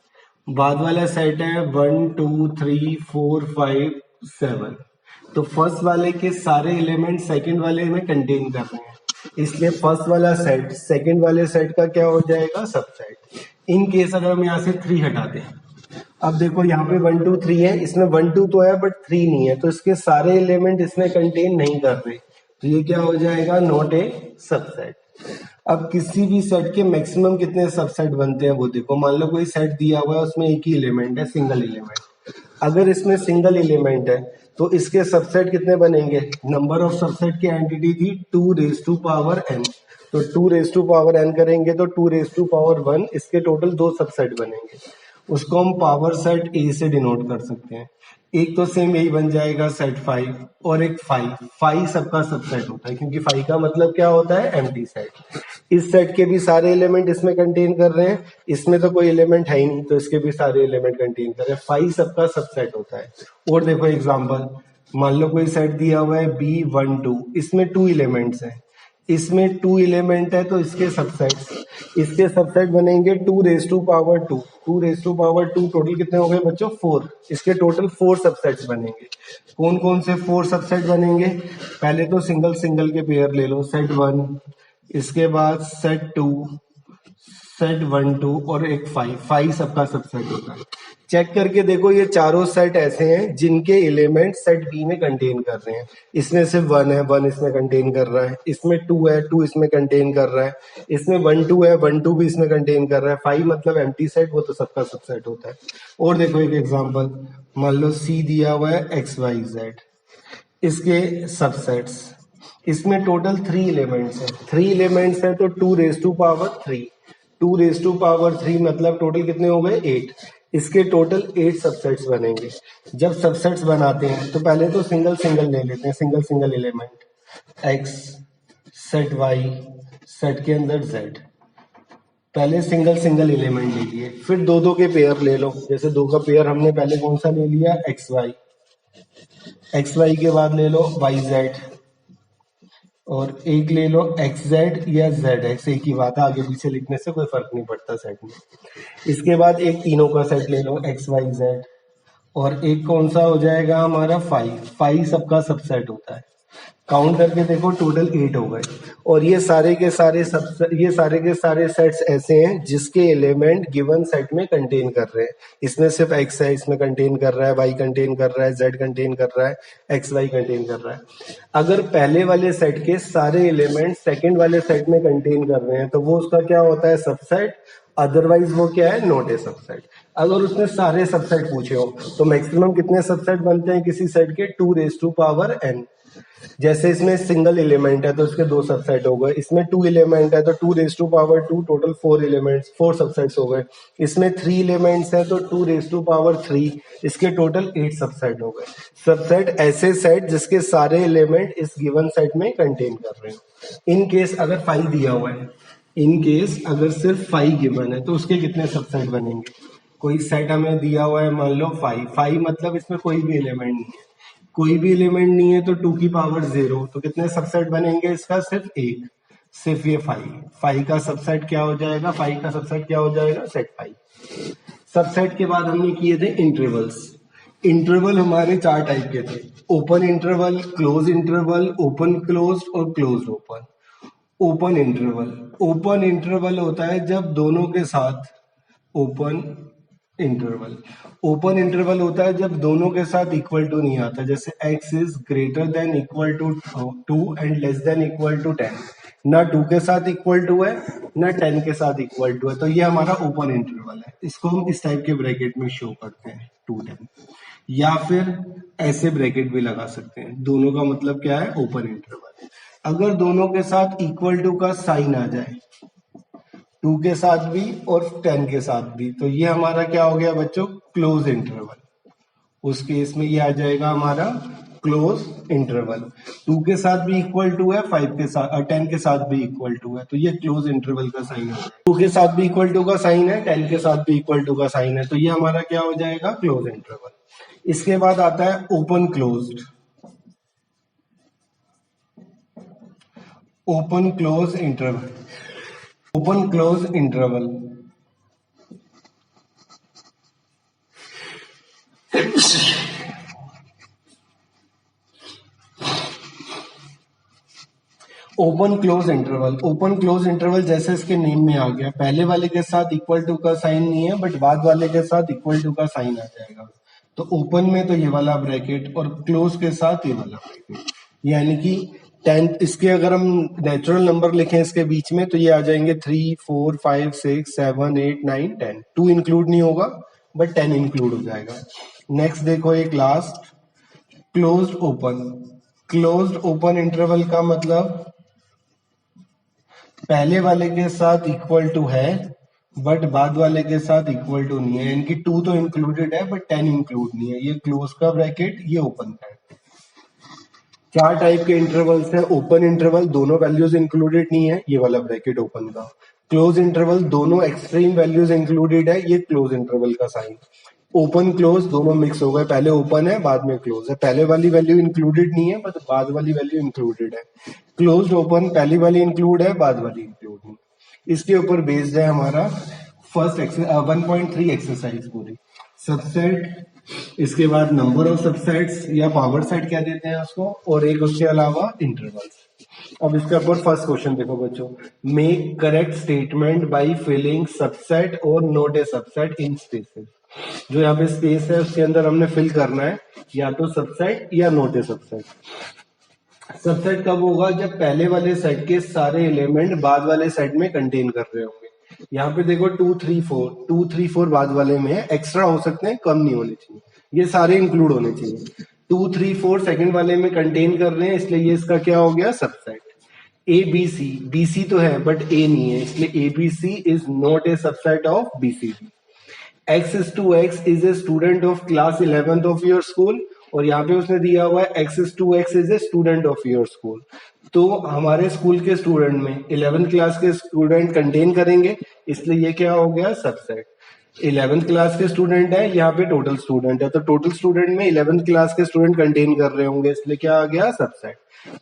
A: बाद वाला सेट है 1 2 3 4 5 7. तो फर्स्ट वाले के सारे एलिमेंट सेकंड वाले में कंटेन कर रहे हैं, इसलिए फर्स्ट वाला सेट सेकंड वाले सेट का क्या हो जाएगा? सबसेट. इन केस अगर हम यहाँ से 3 हटाते हैं, अब देखो यहाँ पे 1 2 3 है, इसमें 1 2 तो है बट 3 नहीं है, तो इसके सारे एलिमेंट इसमें कंटेन नहीं कर रहे, तो ये क्या हो जाएगा? Not a subset. अब किसी भी सेट के मैक्सिमम कितने सबसेट बनते हैं वो देखो. मान लो कोई सेट दिया हुआ है, उसमें एक ही एलिमेंट है, सिंगल एलिमेंट. अगर इसमें सिंगल एलिमेंट है तो इसके सबसेट कितने बनेंगे? नंबर ऑफ सबसेट की एंटिटी थी 2 रेज टू पावर n, तो 2 रेज टू पावर n करेंगे तो 2 रेज टू पावर 1, इसके टोटल 2 सबसेट बनेंगे. उसको हम पावर सेट ए से डिनोट कर सकते हैं. एक तो सेम यही बन जाएगा सेट 5, और एक 5 सबका सबसेट होता है, क्योंकि 5 का मतलब क्या होता है? Empty set. इस सेट के भी सारे एलिमेंट इसमें कंटेन कर रहे हैं, इसमें तो कोई एलिमेंट है ही नहीं, तो इसके भी सारे एलिमेंट कंटेन कर रहे हैं. 5 सबका सबसेट होता है. और देखो एग्जांपल, मान लो कोई सेट दिया हुआ है B12, इसमें 2 एलिमेंट्स हैं, इसमें 2 एलिमेंट है, तो इसके सबसेट बनेंगे 2 raise to power 2. 2 raise to power 2 total कितने हो गए बच्चों? 4. इसके टोटल 4 सबसेट्स बनेंगे. कौन कौन से 4 सबसेट बनेंगे? पहले तो सिंगल सिंगल के पेयर ले लो. सेट 1, इसके बाद सेट 2, सेट 1 2 और एक 5 सबका सबसेट होता है। चेक करके देखो ये चारों सेट ऐसे हैं जिनके एलिमेंट सेट बी में कंटेन कर रहे हैं। इसमें सिर्फ 1 है, 1 इसमें कंटेन कर रहा है, इसमें 2 है, 2 इसमें कंटेन कर रहा है, इसमें 1 2 है, 1 2 भी इसमें कंटेन कर रहा है। 5 मतलब एम्प्टी सेट, वो तो सबका सबसेट होता है। और देखो एक एग्जांपल, मान लो सी दिया हुआ है एक्स वाई जेड, इसके सबसेट्स, इसमें टोटल 3 एलिमेंट्स हैं। 3 एलिमेंट्स हैं तो 2 raise to power 3, 2 raise to power 3 मतलब टोटल कितने हो गए 8। इसके टोटल 8 सबसेट्स बनेंगे। जब सबसेट्स बनाते हैं तो पहले तो सिंगल सिंगल ले लेते हैं, single single element x set y set के अंदर जेड, पहले सिंगल सिंगल एलिमेंट ले लिए, फिर दो दो के पेयर ले लो। जैसे दो का पेयर हमने पहले कौन सा ले लिया, एक्स वाई के बाद ले लो वाई जेड, और एक ले लो एक्स जेड या जेड एक्स, एक ही बात है, आगे पीछे लिखने से कोई फर्क नहीं पड़ता सेट में। इसके बाद एक तीनों का सेट ले लो एक्स वाई जेड, और एक कौन सा हो जाएगा हमारा 5 सबका सबसेट होता है। काउंट करके देखो टोटल 8 हो गए। और ये सारे के सारे सेट्स ऐसे हैं जिसके एलिमेंट गिवन सेट में कंटेन कर रहे हैं। इसमें सिर्फ एक्स है, इसमें कंटेन कर रहा है, वाई कंटेन कर रहा है, जेड कंटेन कर रहा है, एक्स वाई कंटेन कर रहा है। अगर पहले वाले सेट के सारे एलिमेंट सेकंड वाले सेट में कंटेन कर रहे हैं तो वो उसका क्या होता है, सबसेट। अदरवाइज वो क्या है, नॉट ए सबसेट। अगर उसने सारे सबसेट पूछे हो तो मैक्सिमम कितने सबसेट बनते हैं किसी सेट के, 2 रेज टू पावर n। जैसे इसमें सिंगल एलिमेंट है तो इसके 2 सबसेट हो गए, इसमें 2 एलिमेंट है तो 2 raise to power 2, total 4 elements, 4 subsets हो गए। इसमें 3 एलिमेंट्स है तो 2 रेज टू पावर 3, इसके टोटल 8 सबसेट हो गए। सबसेट ऐसे सेट जिसके सारे एलिमेंट इस गिवन सेट में कंटेन कर रहे हैं। इन केस अगर 5 दिया हुआ है, इन केस अगर सिर्फ 5 गिवन है तो उसके कितने सबसेट बनेंगे। कोई सेट हमें दिया हुआ है, मान लो 5 मतलब इसमें कोई भी एलिमेंट नहीं है, कोई भी एलिमेंट नहीं है तो 2 की पावर 0, तो कितने सबसेट बनेंगे इसका, सिर्फ एक, सिर्फ ये 5 का सबसेट क्या हो जाएगा, 5 का सबसेट क्या हो जाएगा, सेट 5। सबसेट के बाद हमने किए थे इंटरवल्स। इंटरवल हमारे 4 टाइप के थे, open interval, close interval, open close और क्लोज ओपन। ओपन इंटरवल होता है जब दोनों के साथ ओपन इंटरवल होता है जब दोनों के साथ इक्वल टू नहीं आता। जैसे x is greater than equal to 2 and less than equal to 10, ना 2 के साथ इक्वल टू है ना 10 के साथ इक्वल टू है, तो ये हमारा ओपन इंटरवल है। इसको हम इस टाइप के ब्रैकेट में शो करते हैं 2 10, या फिर ऐसे ब्रैकेट भी लगा सकते हैं। दोनों का मतलब क्या है, ओपन इंटरवल। अगर दोनों के साथ इक्वल टू का साइन आ जाए, 2 के साथ भी और 10 के साथ भी, तो ये हमारा क्या हो गया बच्चों, क्लोज इंटरवल। उस केस में ये आ जाएगा हमारा क्लोज इंटरवल। 2 के साथ भी इक्वल टू है, 5 के साथ 10 के साथ भी इक्वल टू है, तो ये क्लोज इंटरवल का साइन है। 2 के साथ भी इक्वल टू का साइन है, 10 के साथ भी इक्वल टू का साइन है, तो ये हमारा क्या हो जाएगा, क्लोज इंटरवल। इसके बाद आता है open close interval. Open close interval open close interval जैसे इसके नेम में आ गया, पहले वाले के साथ इक्वल टू का साइन नहीं है बट बाद वाले के साथ इक्वल टू का साइन आ जाएगा। तो ओपन में तो ये वाला ब्रैकेट और क्लोज के साथ ये वाला ब्रैकेट, यानी कि 10, इसके अगर हम नेचुरल नंबर लिखें इसके बीच में तो ये आ जाएंगे 3 4 5 6 7 8 9 10। 2 इंक्लूड नहीं होगा बट 10 इंक्लूड हो जाएगा। नेक्स्ट देखो एक लास्ट क्लोज्ड ओपन इंटरवल का मतलब पहले वाले के साथ इक्वल टू है बट बाद वाले के साथ इक्वल टू नहीं है, इनकी 2 तो इंक्लूडेड है बट 10 इंक्लूड नहीं है। ये क्लोज का ब्रैकेट, ये ओपन का है। 4 टाइप के इंटरवल्स हैं। ओपन इंटरवल दोनों वैल्यूज इंक्लूडेड नहीं है, ये वाला ब्रैकेट ओपन का। क्लोज इंटरवल दोनों एक्सट्रीम वैल्यूज इंक्लूडेड है, ये क्लोज इंटरवल का साइन। ओपन क्लोज दोनों मिक्स हो गए, पहले ओपन है बाद में क्लोज है, पहले वाली वैल्यू इंक्लूडेड नहीं है बट बाद वाली वैल्यू इंक्लूडेड है। क्लोज्ड ओपन, पहली वाली इंक्लूड है बाद वाली इंक्लूड नहीं। इसके ऊपर बेस्ड है हमारा फर्स्ट 1.3 एक्सरसाइज पूरी। सबसेट, इसके बाद नंबर ऑफ सबसेट्स या पावर सेट कह देते हैं उसको, और एक उसके अलावा इंटरवल्स। अब इसके ऊपर फर्स्ट क्वेश्चन देखो बच्चों, make correct statement by filling subset और not a subset in spaces. जो यहाँ पे स्पेस है उसके अंदर हमने फिल करना है या तो सबसेट या नोट ए सबसेट। सबसेट कब होगा? जब पहले वाले सेट के सारे एलिमेंट बाद वाले सेट में कंटेन कर रहे होंगे। यहाँ पे देखो 2 3 4, 2 3 4 बाद वाले में है, एक्स्ट्रा हो सकते हैं, कम नहीं होने चाहिए, ये सारे इंक्लूड होने चाहिए। 2 3 4 सेकंड वाले में कंटेन कर रहे हैं, इसलिए ये इसका क्या हो गया? Subset. A B C, B C तो है बट ए नहीं है, इसलिए A B C is not a subset of B C B. x is to x is a student of class 11th of your school, और यहाँ पे उसने दिया हुआ है x is to x is a student of your school। तो हमारे school के स्टूडेंट में 11th क्लास के स्टूडेंट कंटेन करेंगे, इसलिए ये क्या हो गया? सबसेट। 11th क्लास के स्टूडेंट है, यहाँ पे टोटल स्टूडेंट है, तो टोटल स्टूडेंट में 11th क्लास के स्टूडेंट कंटेन कर रहे होंगे, इसलिए क्या आ गया? सबसेट।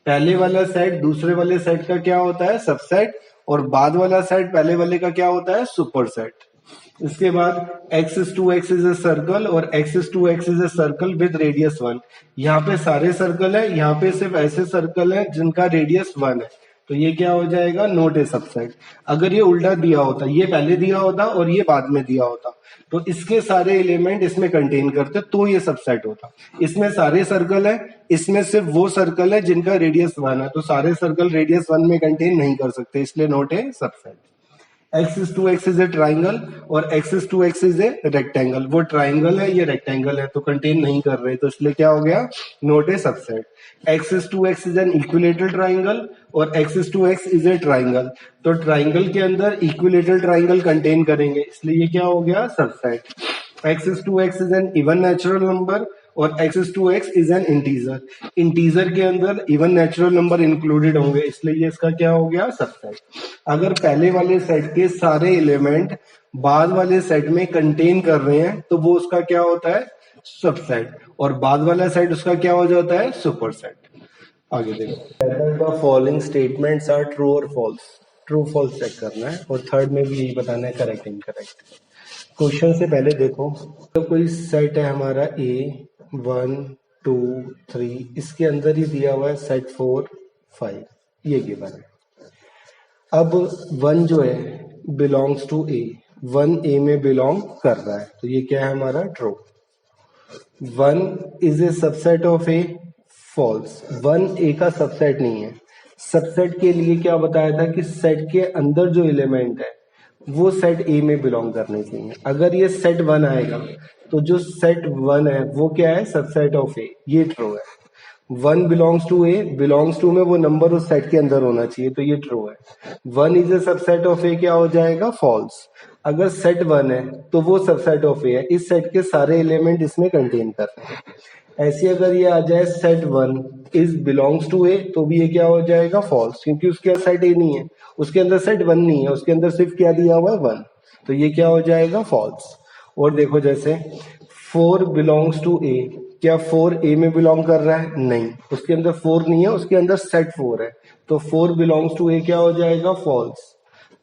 A: पहले वाला सेट दूसरे वाले सेट का क्या होता है? सबसेट, और बाद वाला सेट पहले वाले का क्या होता है? Super set. इसके बाद x is to x is a circle और x is to x is a circle with radius 1। यहाँ पे सारे सर्कल है, यहाँ पे सिर्फ ऐसे सर्कल है जिनका रेडियस 1 है, तो ये क्या हो जाएगा? Note a subset. अगर ये उल्टा दिया होता, ये पहले दिया होता और ये बाद में दिया होता, तो इसके सारे एलिमेंट इसमें कंटेन करते तो ये सबसेट होता। इसमें सारे सर्कल है, इसमें सिर्फ वो सर्कल है जिनका रेडियस 1 है, तो सारे सर्कल रेडियस 1 में कंटेन नहीं कर सकते, इसलिए note a subset. x is to x is a triangle और x is to x is a rectangle। वो ट्राइंगल है, ये रेक्टेंगल है, तो कंटेन नहीं कर रहे, तो इसलिए क्या हो गया? Note a subset. x is to x is an equilateral triangle और x is to x is a triangle, तो ट्राइंगल के अंदर इक्विलेटरल ट्राइंगल कंटेन करेंगे, इसलिए ये क्या हो गया? Subset. x is to x is an even natural number और x is to x is an integer। Integer के अंदर इवन नेचुरल नंबर इंक्लूडेड होंगे, इसलिए ये इसका क्या हो गया? सबसेट। अगर पहले वाले सेट के सारे एलिमेंट बाद वाले सेट में कंटेन कर रहे हैं, तो वो उसका क्या होता है? सबसेट, और बाद वाला सेट उसका क्या हो जाता है? Superset. आगे देखो, the following statements are true और फॉल्स। ट्रू फॉल्स चेक करना है, और थर्ड में भी यही बताना है करेक्ट इनकरेक्ट। क्वेश्चन से पहले देखो, तो कोई सेट है हमारा A 1 2 3, इसके अंदर ही दिया हुआ है सेट 4 5, ये गिवन है। अब 1 जो है बिलोंग्स टू A, 1 A में बिलोंग कर रहा है, तो ये क्या है हमारा? True. 1 is a subset of A, false. 1 A का सबसेट नहीं है। सबसेट के लिए क्या बताया था कि सेट के अंदर जो एलिमेंट है वो सेट ए में बिलोंग करने चाहिए। अगर ये सेट 1 आएगा तो जो सेट 1 है वो क्या है? सबसेट ऑफ ए, ये ट्रू है। 1 belongs to A, belongs to में वो नंबर उस सेट के अंदर होना चाहिए, तो ये ट्रू है। 1 is a subset of A, क्या हो जाएगा? फॉल्स। अगर सेट 1 है तो वो सबसेट ऑफ ए है, इस सेट के सारे एलिमेंट इसमें कंटेन कर रहे हैं। ऐसे अगर ये आ जाए सेट 1 इज बिलोंग्स टू ए, तो भी ये क्या हो जाएगा? फॉल्स, क्योंकि उसके अंदर सेट ए नहीं है, उसके अंदर सेट 1 नहीं है, उसके अंदर सिर्फ क्या दिया हुआ है? 1, तो ये क्या हो जाएगा? फॉल्स। और देखो जैसे 4 बिलोंग्स टू ए, क्या 4 ए में बिलोंग कर रहा है? नहीं, उसके अंदर 4 नहीं है, उसके अंदर सेट 4 है, तो 4 बिलोंग्स टू ए क्या हो जाएगा? फॉल्स।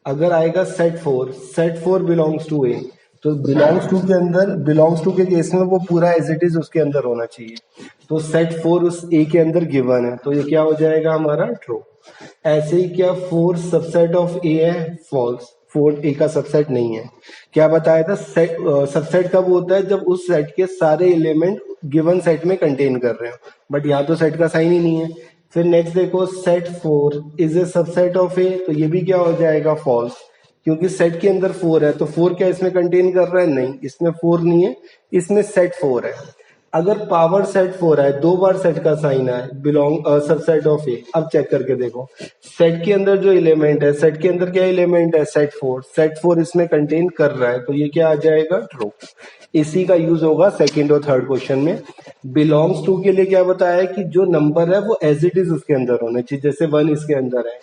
A: अगर आएगा सेट 4 बिलोंग्स टू ए, तो बिलोंग्स टू के अंदर, बिलोंग्स टू के केस में वो पूरा एज इट इज उसके अंदर होना चाहिए, तो सेट 4 उस ए के अंदर गिवन है, तो ये क्या हो जाएगा हमारा? ट्रू। ऐसे ही क्या 4 सबसेट ऑफ ए है? फॉल्स। 4 ए का सबसेट नहीं है। क्या बताया था? सबसेट कब होता है? जब उस सेट के सारे एलिमेंट गिवन सेट में कंटेन कर रहे हो, बट यहाँ तो सेट का साइन ही नहीं है। फिर नेक्स्ट देखो, set 4 is a subset of A, तो ये भी क्या हो जाएगा? फॉल्स, क्योंकि सेट के अंदर 4 है, तो 4 क्या इसमें कंटेन कर रहा है? नहीं, इसमें 4 नहीं है, इसमें सेट 4 है। अगर पावर सेट 4 है, 2 बार सेट का साइन है, बिलोंग सबसेट ऑफ ए। अब चेक करके देखो, सेट के अंदर जो एलिमेंट है, सेट के अंदर क्या एलिमेंट है? सेट 4, सेट 4 इसमें कंटेन कर रहा है, तो ये क्या आ जाएगा? ट्रू। इसी का यूज होगा सेकंड और थर्ड क्वेश्चन में। बिलोंग्स टू के लिए क्या बताया है कि जो नंबर है वो एज इट इज उसके अंदर होने चाहिए, जैसे 1 इसके अंदर है,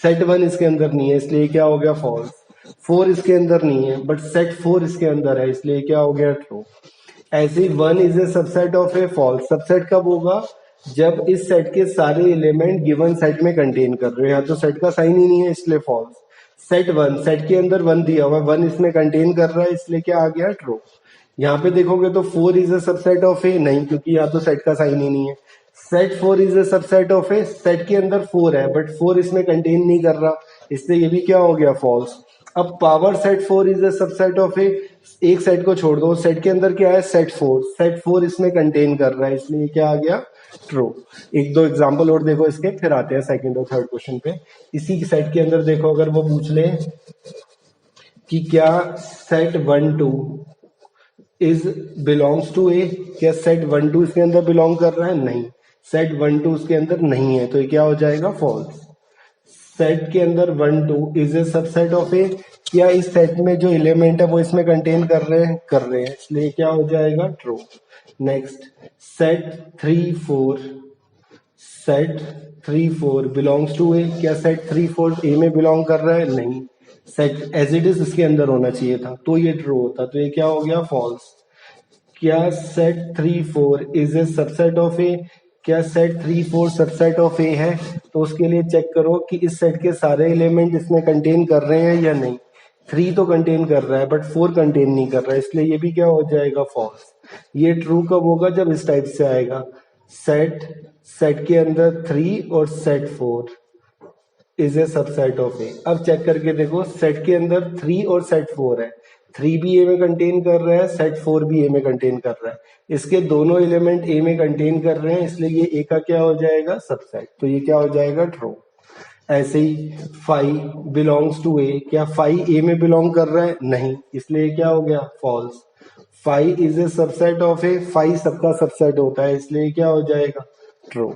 A: सेट 1 इसके अंदर नहीं है, इसलिए क्या हो गया? फॉल्स। 4 इसके अंदर नहीं है, बट सेट 4 इसके अंदर है, इसलिए क्या हो गया? ट्रू। ऐसे ही 1 is a subset of A, false. Subset कब होगा? जब इस सेट के सारे एलिमेंट गिवन सेट में कंटेन कर रहे हैं, यहाँ तो सेट का साइन ही नहीं है, इसलिए फॉल्स। सेट 1, सेट के अंदर 1 दिया हुआ है, 1 इसमें कंटेन कर रहा है, इसलिए क्या आ गया? ट्रू। यहाँ पे देखोगे तो 4 is a subset of A, नहीं, क्योंकि यहाँ तो सेट का साइन ही नहीं है। Set 4 is a subset of A, set के अंदर 4 है बट 4 इसमें कंटेन नहीं कर रहा, इसलिए ये भी क्या हो गया, फॉल्स। अब power set 4 is a subset of A, एक सेट को छोड़ दो, सेट के अंदर क्या है, सेट 4, सेट 4 इसमें कंटेन कर रहा है, इसलिए क्या आ गया, ट्रू। एक दो एग्जांपल और देखो इसके, फिर आते हैं सेकंड और थर्ड क्वेश्चन पे। इसी सेट के अंदर देखो, अगर वो पूछ ले कि क्या set 1 2 is belongs to A, क्या सेट 1 2 इसके अंदर बिलोंग कर रहा है, नहीं, सेट 1 2 उसके अंदर नहीं है, तो ये क्या हो जाएगा, फॉल्स। सेट के अंदर 1 2 is a subset of A, क्या इस सेट में जो एलिमेंट है वो इसमें कंटेन कर रहे हैं, इसलिए क्या हो जाएगा, true. Next, set 3 4, set 3 4 belongs to A, क्या सेट 3 4 ए में बिलोंग कर रहा है, नहीं, सेट एज इट इज इसके अंदर होना चाहिए था, तो ये ट्रू होता, तो ये क्या हो गया, फॉल्स। क्या set 3 4 is a subset of A, क्या सेट 3 4 सबसेट ऑफ ए है, तो उसके लिए चेक करो कि इस सेट के सारे एलिमेंट इसमें कंटेन कर रहे हैं या नहीं। 3 तो कंटेन कर रहा है बट 4 कंटेन नहीं कर रहा है, इसलिए ये भी क्या हो जाएगा, फॉल्स। ये ट्रू कब होगा, जब इस टाइप से आएगा, सेट सेट के अंदर 3 और set 4 is a subset of A. अब चेक करके देखो, सेट के अंदर 3 और सेट 4 है, 3 भी ए में कंटेन कर रहा है, सेट 4 भी ए में कंटेन कर रहा है, इसके दोनों एलिमेंट ए में कंटेन कर रहे हैं, इसलिए ये ए का क्या हो जाएगा, सबसेट, तो ये क्या हो जाएगा, ट्रू। ऐसे ही 5 बिलोंग्स टू ए, क्या 5 ए में बिलोंग कर रहा है, नहीं, इसलिए क्या हो गया, false. 5 is a subset of A, 5 सबका सबसेट होता है, इसलिए क्या हो जाएगा, ट्रू।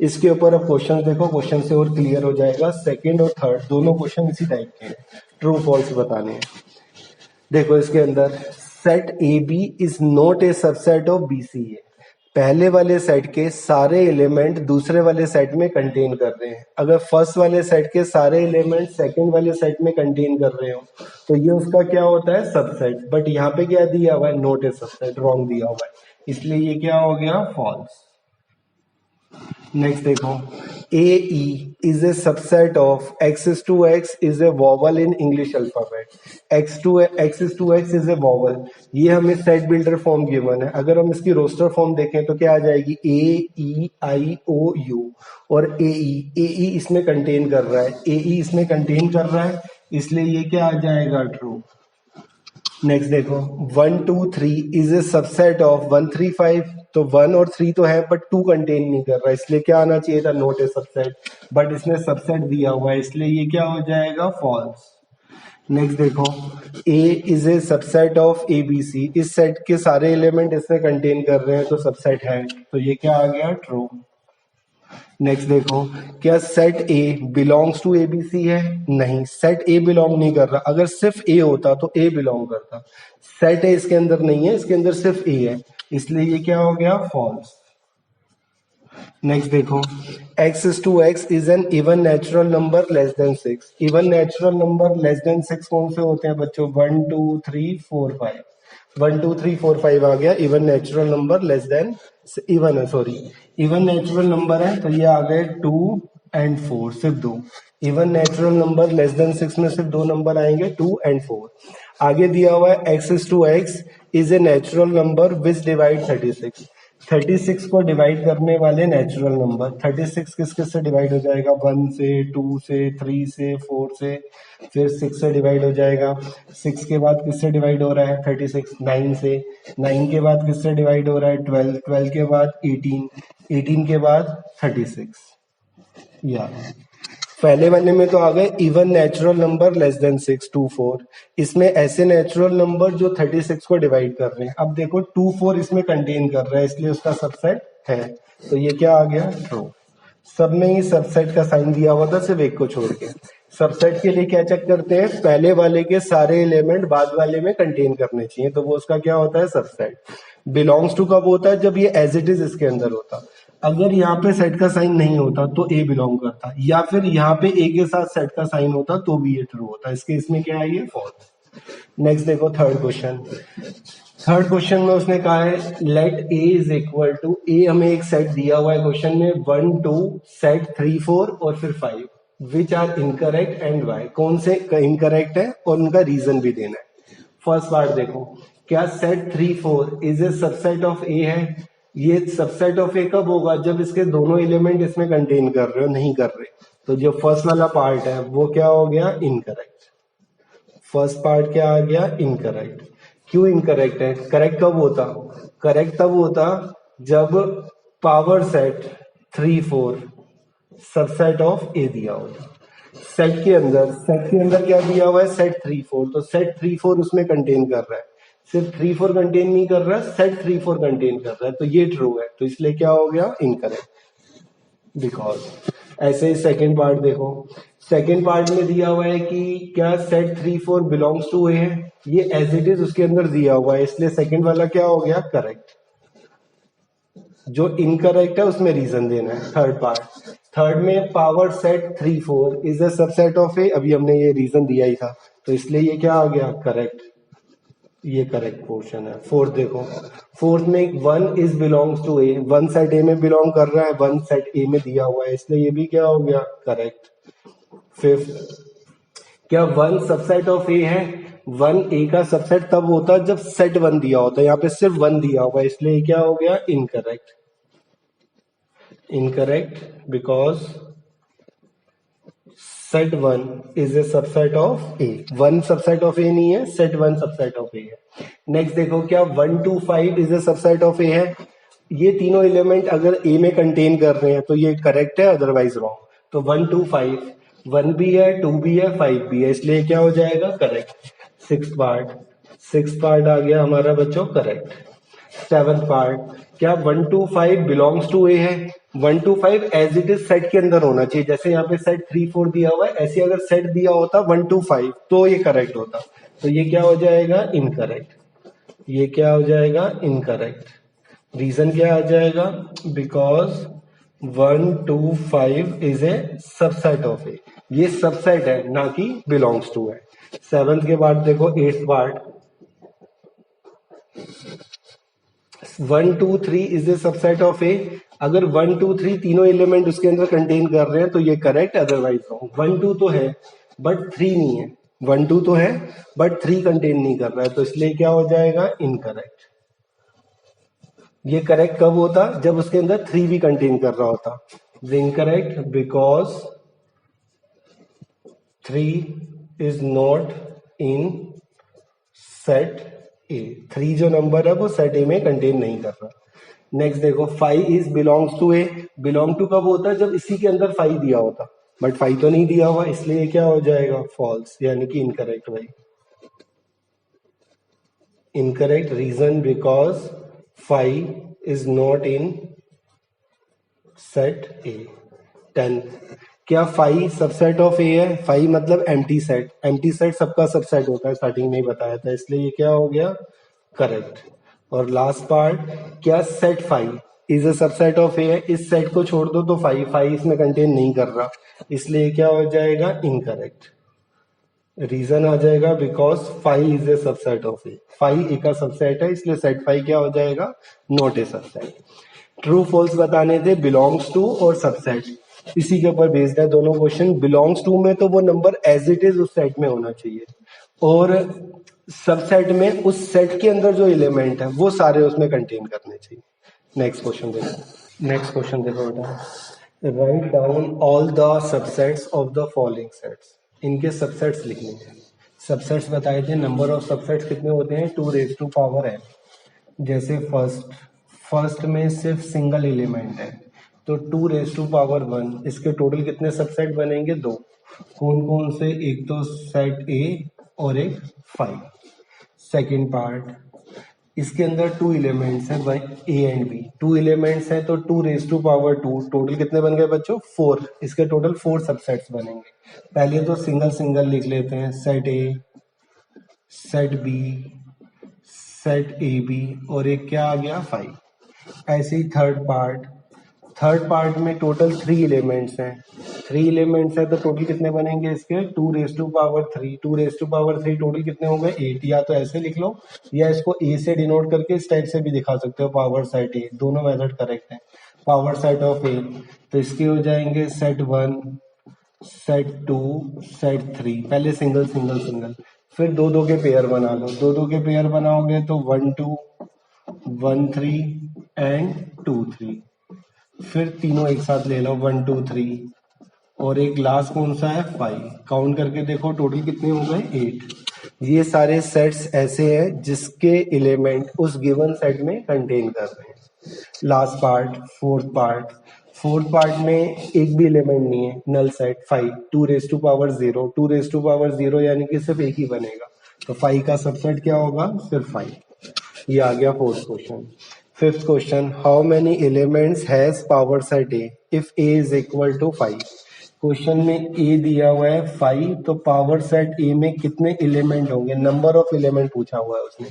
A: इसके ऊपर अब क्वेश्चन देखो, क्वेश्चन से और क्लियर हो जाएगा। सेकंड और थर्ड दोनों क्वेश्चन इसी टाइप के हैं, ट्रू फॉल्स बताने हैं। देखो इसके अंदर, set A B is not a subset of B C A, पहले वाले सेट के सारे एलिमेंट दूसरे वाले सेट में कंटेन कर रहे हैं। अगर फर्स्ट वाले सेट के सारे एलिमेंट सेकंड वाले सेट में कंटेन कर रहे हो तो ये उसका क्या होता है, सबसेट। बट यहाँ पे क्या दिया हुआ है, नॉट ए सबसेट, रॉन्ग दिया हुआ है, इसलिए ये क्या हो गया, फॉल्स। नेक्स्ट देखो, A E is a subset of X is to x is a vowel in English alphabet, X is to x is a vowel, ये हमें सेट बिल्डर फॉर्म गिवन है। अगर हम इसकी रोस्टर फॉर्म देखें तो क्या आ जाएगी, ए ई आई ओ यू, और ए ई इसमें कंटेन कर रहा है, ए ई इसमें कंटेन कर रहा है, इसलिए ये क्या आ जाएगा, ट्रू। नेक्स्ट देखो, 1 2 3 इज ए सबसेट ऑफ 1 3 5, तो 1 और 3 तो है बट 2 कंटेन नहीं कर रहा, इसलिए क्या आना चाहिए था, नॉट ए सबसेट, बट इसने सबसेट दिया हुआ है, इसलिए ये क्या हो जाएगा, फॉल्स। नेक्स्ट देखो, A is a subset of A B C, इस सेट के सारे एलिमेंट इसमें कंटेन कर रहे हैं तो सबसेट है, तो ये क्या आ गया, ट्रू। नेक्स्ट देखो, क्या set A belongs to A B C है, नहीं, सेट ए बिलोंग नहीं कर रहा, अगर सिर्फ ए होता तो ए बिलोंग करता, सेट ए इसके अंदर नहीं है, इसके अंदर सिर्फ ए है, इसलिए ये क्या हो गया, फॉल्स। नेक्स्ट देखो, x is to x is an even natural number less than 6, even natural number less than 6 कौन से होते हैं बच्चों, 1 2 3 4 5, 1 2 3 4 5 आ गया, even natural number less then, even है सॉरी, इवन नेचुरल नंबर है, तो ये आ गए 2 एंड 4, सिर्फ 2, even natural number less than 6 में सिर्फ 2 नंबर आएंगे, 2 एंड 4। आगे दिया हुआ है x is to x is a natural number which divide 36, 36 को डिवाइड करने वाले नेचुरल नंबर, 36 किस किस से डिवाइड हो जाएगा, 1 से, 2 से, 3 से, 4 से, फिर 6 से डिवाइड हो जाएगा, 6 के बाद किससे डिवाइड हो रहा है 36, 9 से, 9 के बाद किससे डिवाइड हो रहा है 12, 12 के बाद 18, 18 के बाद 36। या पहले वाले में तो आ गए even natural number less than 6 2 4, इसमें ऐसे नेचुरल नंबर जो 36 को डिवाइड कर रहे हैं। अब देखो 2 4 इसमें कंटेन कर रहा है, इसलिए उसका सबसेट है, तो ये क्या आ गया, ट्रू। सब में ही सबसेट का साइन दिया हुआ था, सिर्फ एक को छोड़ के। सबसेट के लिए क्या चेक करते हैं, पहले वाले के सारे एलिमेंट बाद वाले में कंटेन करने चाहिए, तो वो उसका क्या होता है, सबसेट। बिलोंग्स टू कब होता है, जब ये एज इट इज इसके अंदर होता, अगर यहाँ पे सेट का साइन नहीं होता तो ए बिलोंग करता, या फिर यहाँ पे ए के साथ सेट का साइन होता तो भी ये ट्रू होता, इसके इसमें क्या है, ये फॉल्स। नेक्स्ट देखो, थर्ड क्वेश्चन, थर्ड क्वेश्चन में उसने कहा है let A is equal to, A हमें एक सेट दिया हुआ है क्वेश्चन में 1 2 सेट 3 4 और फिर 5, which are incorrect and why, कौन से इनकरेक्ट है और उनका रीजन भी देना है। फर्स्ट पार्ट देखो, क्या set 3 4 is a subset of A है, ये सबसेट ऑफ ए कब होगा, जब इसके दोनों एलिमेंट इसमें कंटेन कर रहे हो, नहीं कर रहे। तो जो फर्स्ट वाला पार्ट है वो क्या हो गया, इनकरेक्ट। फर्स्ट पार्ट क्या आ गया, इनकरेक्ट। क्यों इनकरेक्ट है, करेक्ट कब होता, करेक्ट तब होता जब पावर सेट 3 4 सबसेट ऑफ ए दिया होता। सेट के अंदर क्या दिया हुआ है, सेट 3 4, तो सेट 3 4 उसमें कंटेन कर रहा है। सिर्फ 3 4 कंटेन नहीं कर रहा, सेट 3 4 कंटेन कर रहा है, तो ये ट्रू है, तो इसलिए क्या हो गया, इनकरेक्ट। बिकॉज ऐसे ही सेकेंड पार्ट देखो, सेकेंड पार्ट में दिया हुआ है कि क्या सेट 3 4 बिलोंग्स टू ए है, ये एज इट इज उसके अंदर दिया हुआ है, इसलिए सेकेंड वाला क्या हो गया, करेक्ट। जो इनकरेक्ट है उसमें रीजन देना है। थर्ड पार्ट, थर्ड में power set 3 4 is a subset of A, अभी हमने ये रीजन दिया ही था, तो इसलिए ये क्या आ गया, करेक्ट। ये करेक्ट पोर्शन है। फोर्थ देखो, फोर्थ में 1 is belongs to A, 1 set A में बिलोंग कर रहा है, 1 सेट ए में दिया हुआ है, इसलिए ये भी क्या हो गया, करेक्ट। फिफ्थ, क्या 1 सबसेट ऑफ ए है, 1 ए का सबसेट तब होता जब सेट 1 दिया होता, यहाँ पे सिर्फ 1 दिया हुआ है, इसलिए क्या हो गया, incorrect. Incorrect because set 1 is a subset of A, 1 subset of A नहीं है, सेट 1 सबसेट ऑफ ए है। नेक्स्ट देखो, क्या 1 2 5 is a subset of A है, ये तीनों एलिमेंट अगर ए में कंटेन कर रहे हैं तो ये करेक्ट है, अदरवाइज रॉन्ग। तो 1 2 5, 1 भी है, 2 भी है, 5 भी है, इसलिए क्या हो जाएगा, करेक्ट। सिक्स पार्ट आ गया हमारा बच्चों, करेक्ट। सेवंथ पार्ट, क्या 1 2 5 बिलोंग्स टू ए है, 1 2 5 एज इट इज सेट के अंदर होना चाहिए, जैसे यहाँ पे सेट 3 4 दिया हुआ है, ऐसे अगर सेट दिया होता 1 2 5 तो ये करेक्ट होता, तो ये क्या हो जाएगा, इनकरेक्ट। ये क्या हो जाएगा, इनकरेक्ट। रीजन क्या आ जाएगा, because 1 2 5 is a subset of A, ये सबसेट है ना कि बिलोंग्स टू है। सेवंथ के बाद देखो, eighth part, 1 2 3 is a subset of A, अगर 1 2 3 तीनों एलिमेंट उसके अंदर कंटेन कर रहे हैं तो ये करेक्ट, अदरवाइज रॉन्ग। 1 2 तो है बट 3 नहीं है, 1 2 तो है बट 3 कंटेन नहीं कर रहा है, तो इसलिए क्या हो जाएगा, इनकरेक्ट। ये करेक्ट कब होता, जब उसके अंदर 3 भी कंटेन कर रहा होता। Incorrect because 3 is not in set ए, 3 जो नंबर है वो सेट ए में कंटेन नहीं कर रहा। नेक्स्ट देखो, 5 is belongs to A, belong to कब होता है, जब इसी के अंदर 5 दिया होता, बट 5 तो नहीं दिया हुआ, इसलिए क्या हो जाएगा, फॉल्स, यानी कि इनकरेक्ट भाई। Incorrect reason because 5 is not in set A. 10, क्या 5 सबसेट ऑफ ए है, 5 मतलब एम्प्टी सेट, एम्प्टी सेट सबका सबसेट होता है, स्टार्टिंग में ही बताया था, इसलिए ये क्या हो गया, करेक्ट। और लास्ट पार्ट, क्या set 5 is a subset of A है, इस सेट को छोड़ दो तो 5 इसमें कंटेन नहीं कर रहा, इसलिए क्या हो जाएगा, इनकरेक्ट। रीजन आ जाएगा because 5 is a subset of A, 5 A का सबसेट है, इसलिए सेट 5 क्या हो जाएगा, not a subset. True false बताने थे बिलोंग्स टू और सबसेट, इसी के ऊपर बेस्ड है दोनों क्वेश्चन। बिलोंग्स टू में तो वो नंबर एज इट इज उस सेट में होना चाहिए, और सबसेट में उस सेट के अंदर जो एलिमेंट है वो सारे उसमें कंटेन करने चाहिए। नेक्स्ट क्वेश्चन देखो, नेक्स्ट क्वेश्चन देखो बेटा, right down all the subsets of the following sets, इनके सबसेट्स लिखने हैं। सबसेट्स बताए थे, नंबर ऑफ सबसेट्स कितने होते हैं, 2 रेज़ टू पावर n। जैसे फर्स्ट में सिर्फ सिंगल एलिमेंट है तो 2 रेज़ टू पावर 1, इसके टोटल कितने सबसेट बनेंगे, 2। कौन कौन से, एक तो सेट ए और एक 5। सेकेंड पार्ट, इसके अंदर 2 एलिमेंट्स हैं भाई, ए एंड बी, 2 एलिमेंट्स हैं तो 2 रेज़ टू पावर 2, टोटल कितने बन गए बच्चों, 4, इसके टोटल 4 सबसेट्स बनेंगे। पहले तो सिंगल सिंगल लिख लेते हैं, set A, set B, set A B, और एक क्या आ गया, 5। ऐसे ही थर्ड पार्ट में टोटल 3 एलिमेंट्स हैं, 3 एलिमेंट्स हैं तो टोटल कितने बनेंगे इसके, 2 raise to power 3, 2 raise to power 3 total कितने होंगे, 8। या तो ऐसे लिख लो या इसको ए से डिनोट करके इस टाइप से भी दिखा सकते हो, पावर सेट ए, दोनों मेथड करेक्ट है। पावर सेट ऑफ ए, तो इसके हो जाएंगे सेट 1, सेट 2, सेट 3, पहले सिंगल सिंगल सिंगल, फिर 2 2 के पेयर बना लो, 2 2 के पेयर बनाओगे तो 1 2 1 3 एंड 2 3, फिर तीनों एक साथ ले लो 1 2 3, और एक लास्ट कौन सा है 5। काउंट करके देखो टोटल कितने हो गए 8। ये सारे सेट्स ऐसे हैं जिसके एलिमेंट उस गिवन सेट में कंटेन कर रहे हैं। लास्ट पार्ट, फोर्थ पार्ट में एक भी एलिमेंट नहीं है, null set 5, 2 raise to power 0, 2 raise to power 0 यानी कि सिर्फ एक ही बनेगा, तो 5 का सबसेट क्या होगा, सिर्फ 5। ये आ गया fourth question. Fifth question, how many elements has power set A if A is equal to 5। Question में ए दिया हुआ है 5, तो पावर सेट ए में कितने एलिमेंट होंगे, नंबर ऑफ एलिमेंट पूछा हुआ है उसने।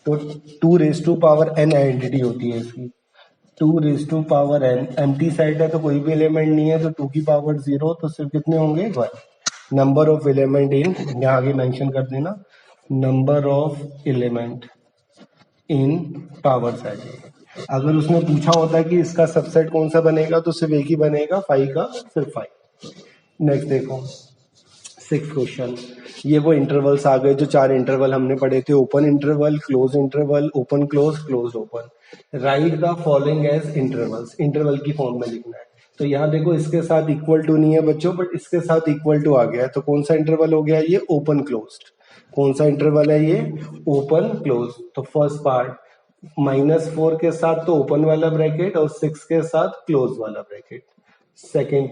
A: तो 2 raise to power n identity होती है इसकी, 2 raise to power n, empty set है तो कोई भी एलिमेंट नहीं है, तो 2 की पावर 0, तो सिर्फ कितने होंगे 1। नंबर ऑफ एलिमेंट इन, यहाँ आगे मेंशन कर देना, number of element in power set. अगर उसने पूछा होता कि इसका सबसेट कौन सा बनेगा तो सिर्फ एक ही बनेगा, 5 का सिर्फ 5। नेक्स्ट देखो सिक्स क्वेश्चन, ये वो इंटरवल्स आ गए जो 4 इंटरवल हमने पढ़े थे, open interval, close interval, open close, close open. Write the following as intervals, interval की फॉर्म में लिखना है। तो यहाँ देखो इसके साथ इक्वल टू नहीं है बच्चों, बट इसके साथ इक्वल टू आ गया है, तो कौन सा इंटरवल हो गया ये, ओपन क्लोज्ड। कौन सा इंटरवल है ये, ओपन क्लोज। तो फर्स्ट पार्ट -4 के साथ तो ओपन वाला ब्रैकेट और 6 के साथ क्लोज वाला ब्रैकेट। सेकेंड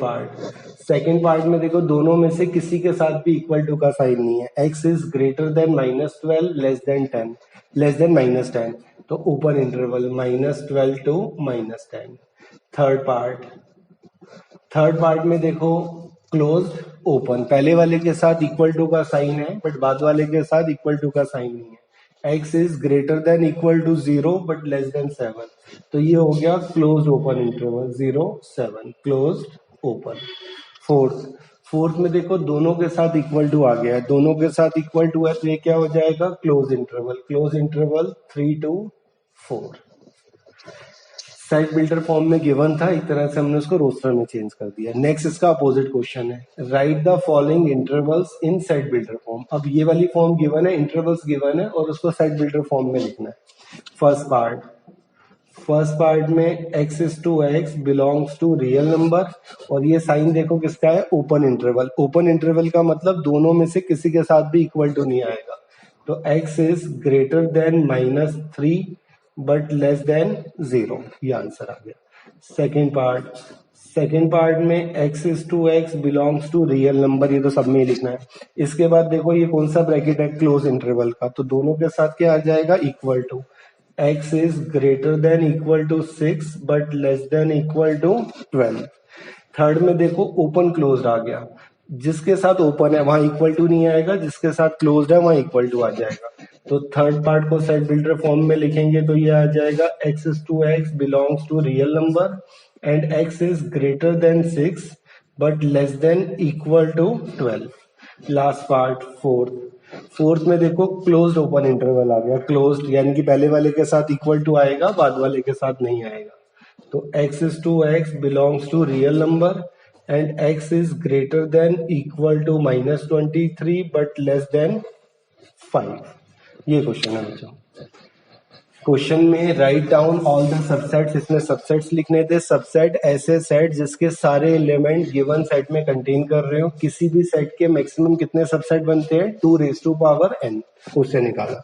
A: पार्ट में देखो दोनों में से किसी के साथ भी इक्वल टू का साइन नहीं है, x is greater than -12 less than 10, less than -10, तो open interval -12 to -10। Third part में देखो क्लोज ओपन, पहले वाले के साथ इक्वल टू का साइन है बट बाद वाले के साथ इक्वल टू का साइन नहीं है। x is greater than equal to 0 but less than 7, तो ये हो गया close open interval 0 7, close open. Fourth में देखो दोनों के साथ इक्वल टू आ गया है, दोनों के साथ इक्वल टू है तो ये क्या हो जाएगा, close interval 3 to 4। Set builder form में गिवन था, एक तरह से हमने उसको रोस्टर में चेंज कर दिया। नेक्स्ट इसका अपोजिट क्वेश्चन है, write the following intervals in set builder form. अब ये वाली फॉर्म गिवन है, इंटरवल्स गिवन है और उसको सेट बिल्डर फॉर्म में लिखना है। फर्स्ट पार्ट में x is to x belongs to real number, और ये साइन देखो किसका है, ओपन इंटरवल। ओपन इंटरवल का मतलब दोनों में से किसी के साथ भी इक्वल टू नहीं आएगा, तो x is greater than -3 but less than 0, ये आंसर आ गया। सेकेंड पार्ट में x is to x belongs to real number, ये तो सब में ही लिखना है। इसके बाद देखो ये कौन सा ब्रैकेट है, क्लोज इंटरवल का, तो दोनों के साथ क्या आ जाएगा, equal to. x is greater than equal to 6 but less than equal to 12। Third में देखो ओपन क्लोज्ड आ गया, जिसके साथ ओपन है वहां इक्वल टू नहीं आएगा, जिसके साथ क्लोज्ड है वहां इक्वल टू आ जाएगा। तो थर्ड पार्ट को सेट बिल्डर फॉर्म में लिखेंगे तो ये आ जाएगा x is to x belongs to real number and x is greater than 6 but less than equal to 12। Last part fourth में देखो क्लोज्ड ओपन इंटरवल आ गया, क्लोज्ड यानी कि पहले वाले के साथ इक्वल टू आएगा, बाद वाले के साथ नहीं आएगा। तो x is to x belongs to real number and x is greater than equal to -23 but less than 5। ये क्वेश्चन है बच्चों। क्वेश्चन में write down all the subsets, इसमें सबसेट्स लिखने थे। सबसेट ऐसे सेट जिसके सारे एलिमेंट गिवन सेट में कंटेन कर रहे हो। किसी भी सेट के मैक्सिमम कितने सबसेट बनते हैं, 2 रेज टू पावर n, उससे निकाला।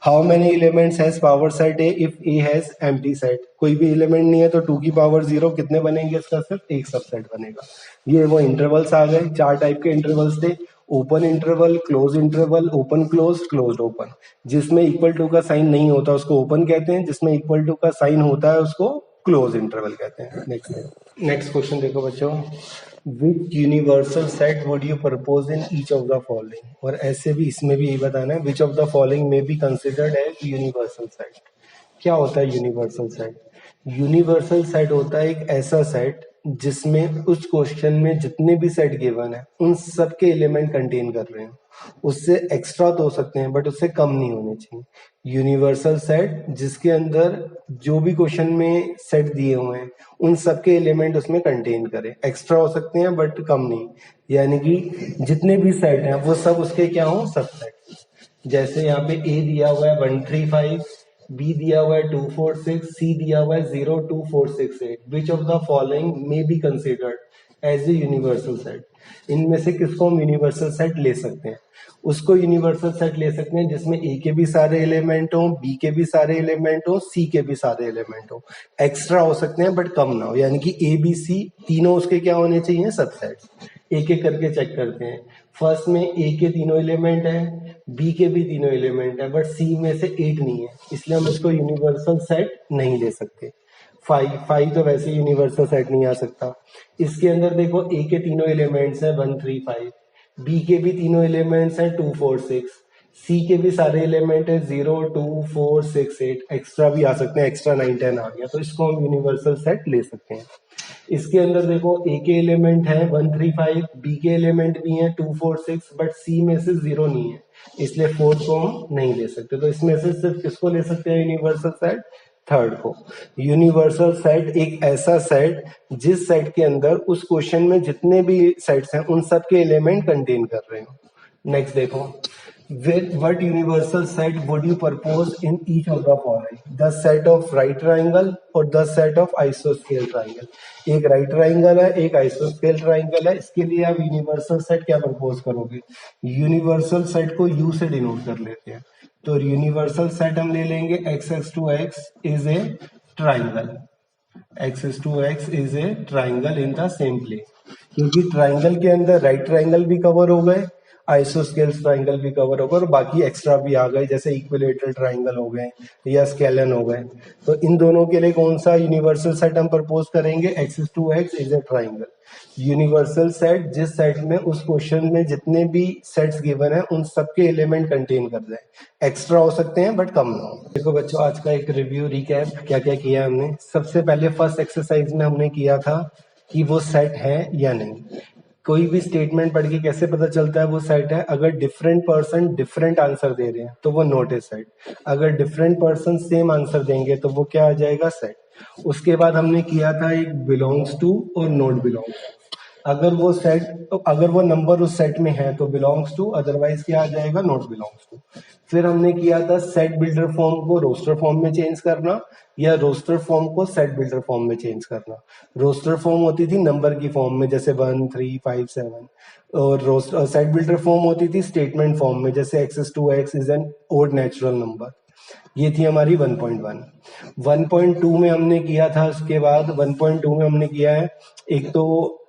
A: How many elements has power set A if A has empty set, कोई भी एलिमेंट नहीं है तो 2 की पावर 0 कितने बनेंगे, इसका सिर्फ एक सबसेट बनेगा। ये वो इंटरवल्स आ गए, 4 टाइप के इंटरवल्स थे, open interval, close interval, open close, closed open. जिसमें इक्वल टू का साइन नहीं होता उसको ओपन कहते हैं, जिसमें इक्वल टू का साइन होता है उसको क्लोज इंटरवल कहते हैं। नेक्स्ट क्वेश्चन देखो बच्चों, which universal set would you propose in each of the following, और ऐसे भी इसमें भी यही बताना है, विच ऑफ द फॉलोइंग में be considered as universal set. क्या होता है यूनिवर्सल सेट? यूनिवर्सल सेट होता है एक ऐसा सेट जिसमें उस क्वेश्चन में जितने भी सेट गिवन है उन सबके एलिमेंट कंटेन कर रहे हैं। उससे एक्स्ट्रा तो हो सकते हैं बट उससे कम नहीं होने चाहिए। यूनिवर्सल सेट जिसके अंदर जो भी क्वेश्चन में सेट दिए हुए हैं उन सबके एलिमेंट उसमें कंटेन करे। एक्स्ट्रा हो सकते हैं बट कम नहीं, यानी कि जितने भी सेट हैं वो सब उसके क्या हो, सबसेट। जैसे यहाँ पे ए दिया हुआ है 135, बी दिया हुआ है 246, सी दिया हुआ है 02468, which of the following may be considered as a universal set. इनमें से किसको हम यूनिवर्सल सेट ले सकते हैं? उसको यूनिवर्सल सेट ले सकते हैं जिसमें ए के भी सारे एलिमेंट हो, बी के भी सारे एलिमेंट हो, सी के भी सारे एलिमेंट हो। एक्स्ट्रा हो सकते हैं बट कम ना हो, यानी कि ए बी सी तीनों उसके क्या होने चाहिए? सबसेट्स। एक एक करके चेक करते हैं। फर्स्ट में ए के तीनों एलिमेंट है, बी के भी तीनों एलिमेंट है, बट सी में से एक नहीं है, इसलिए हम इसको यूनिवर्सल सेट नहीं ले सकते। फाइव तो वैसे यूनिवर्सल सेट नहीं आ सकता। इसके अंदर देखो ए के तीनों एलिमेंट्स हैं 135, बी के भी तीनों एलिमेंट्स हैं 246, सी के भी सारे एलिमेंट है 02468, एक्स्ट्रा भी आ सकते हैं, एक्स्ट्रा 9 10 आ गया, तो इसको हम यूनिवर्सल सेट ले सकते हैं। इसके अंदर देखो ए के एलिमेंट है 135, बी के एलिमेंट भी हैं 246, बट सी में से 0 नहीं है, इसलिए फोर्थ को हम नहीं ले सकते। तो इसमें से सिर्फ किसको ले सकते हैं यूनिवर्सल सेट? थर्ड को। यूनिवर्सल सेट एक ऐसा सेट जिस सेट के अंदर उस क्वेश्चन में जितने भी सेट्स हैं उन सब के एलिमेंट कंटेन कर रहे हो। नेक्स्ट देखो, what universal set would you propose in each of the following? The set of right triangle और the set of isosceles triangle। एक right triangle है, एक isosceles triangle है, इसके लिए आप यूनिवर्सल सेट क्या प्रपोज करोगे? यूनिवर्सल सेट को U से डिनोट कर लेते हैं, तो यूनिवर्सल सेट हम ले लेंगे x to x is a triangle, x to x is a triangle in the same plane, क्योंकि ट्राइंगल के अंदर राइट ट्राइंगल भी कवर हो गए, आइसोस्केल्स ट्राइंगल भी कवर होगा और बाकी एक्स्ट्रा भी आ गए, जैसे इक्विलेटरल ट्राइंगल हो गए या स्केलन हो गए। तो इन दोनों के लिए कौन सा यूनिवर्सल सेट हम प्रपोज करेंगे? X is to x is a triangle. Universal set जिस सेट में उस क्वेश्चन में जितने भी सेट्स गिवन है उन सबके एलिमेंट कंटेन कर जाए, एक्स्ट्रा हो सकते हैं बट कम ना हो। देखो बच्चों, आज का एक रिव्यू रिकैप क्या क्या किया हमने। सबसे पहले फर्स्ट एक्सरसाइज में हमने किया था कि वो सेट है या नहीं। कोई भी स्टेटमेंट पढ़ के कैसे पता चलता है वो सेट है? अगर डिफरेंट पर्सन डिफरेंट आंसर दे रहे हैं तो वो नॉट ए सेट, अगर डिफरेंट पर्सन सेम आंसर देंगे तो वो क्या आ जाएगा? सेट। उसके बाद हमने किया था एक बिलोंग्स टू और नॉट बिलोंग्स। अगर वो सेट, अगर वो नंबर उस सेट में है तो बिलोंग्स टू, अदरवाइज क्या आ जाएगा? Not belongs to. फिर हमने किया था सेट बिल्डर फॉर्म को रोस्टर फॉर्म में चेंज करना या रोस्टर फॉर्म को सेट बिल्डर फॉर्म में चेंज करना। रोस्टर फॉर्म होती थी नंबर की फॉर्म में, जैसे 1 3 5 7, और रोस्टर सेट बिल्डर फॉर्म होती थी स्टेटमेंट फॉर्म में, जैसे x to x is an odd natural number. ये थी हमारी 1.1। 1.2 में हमने किया था, उसके बाद 1.2 में हमने किया है, एक तो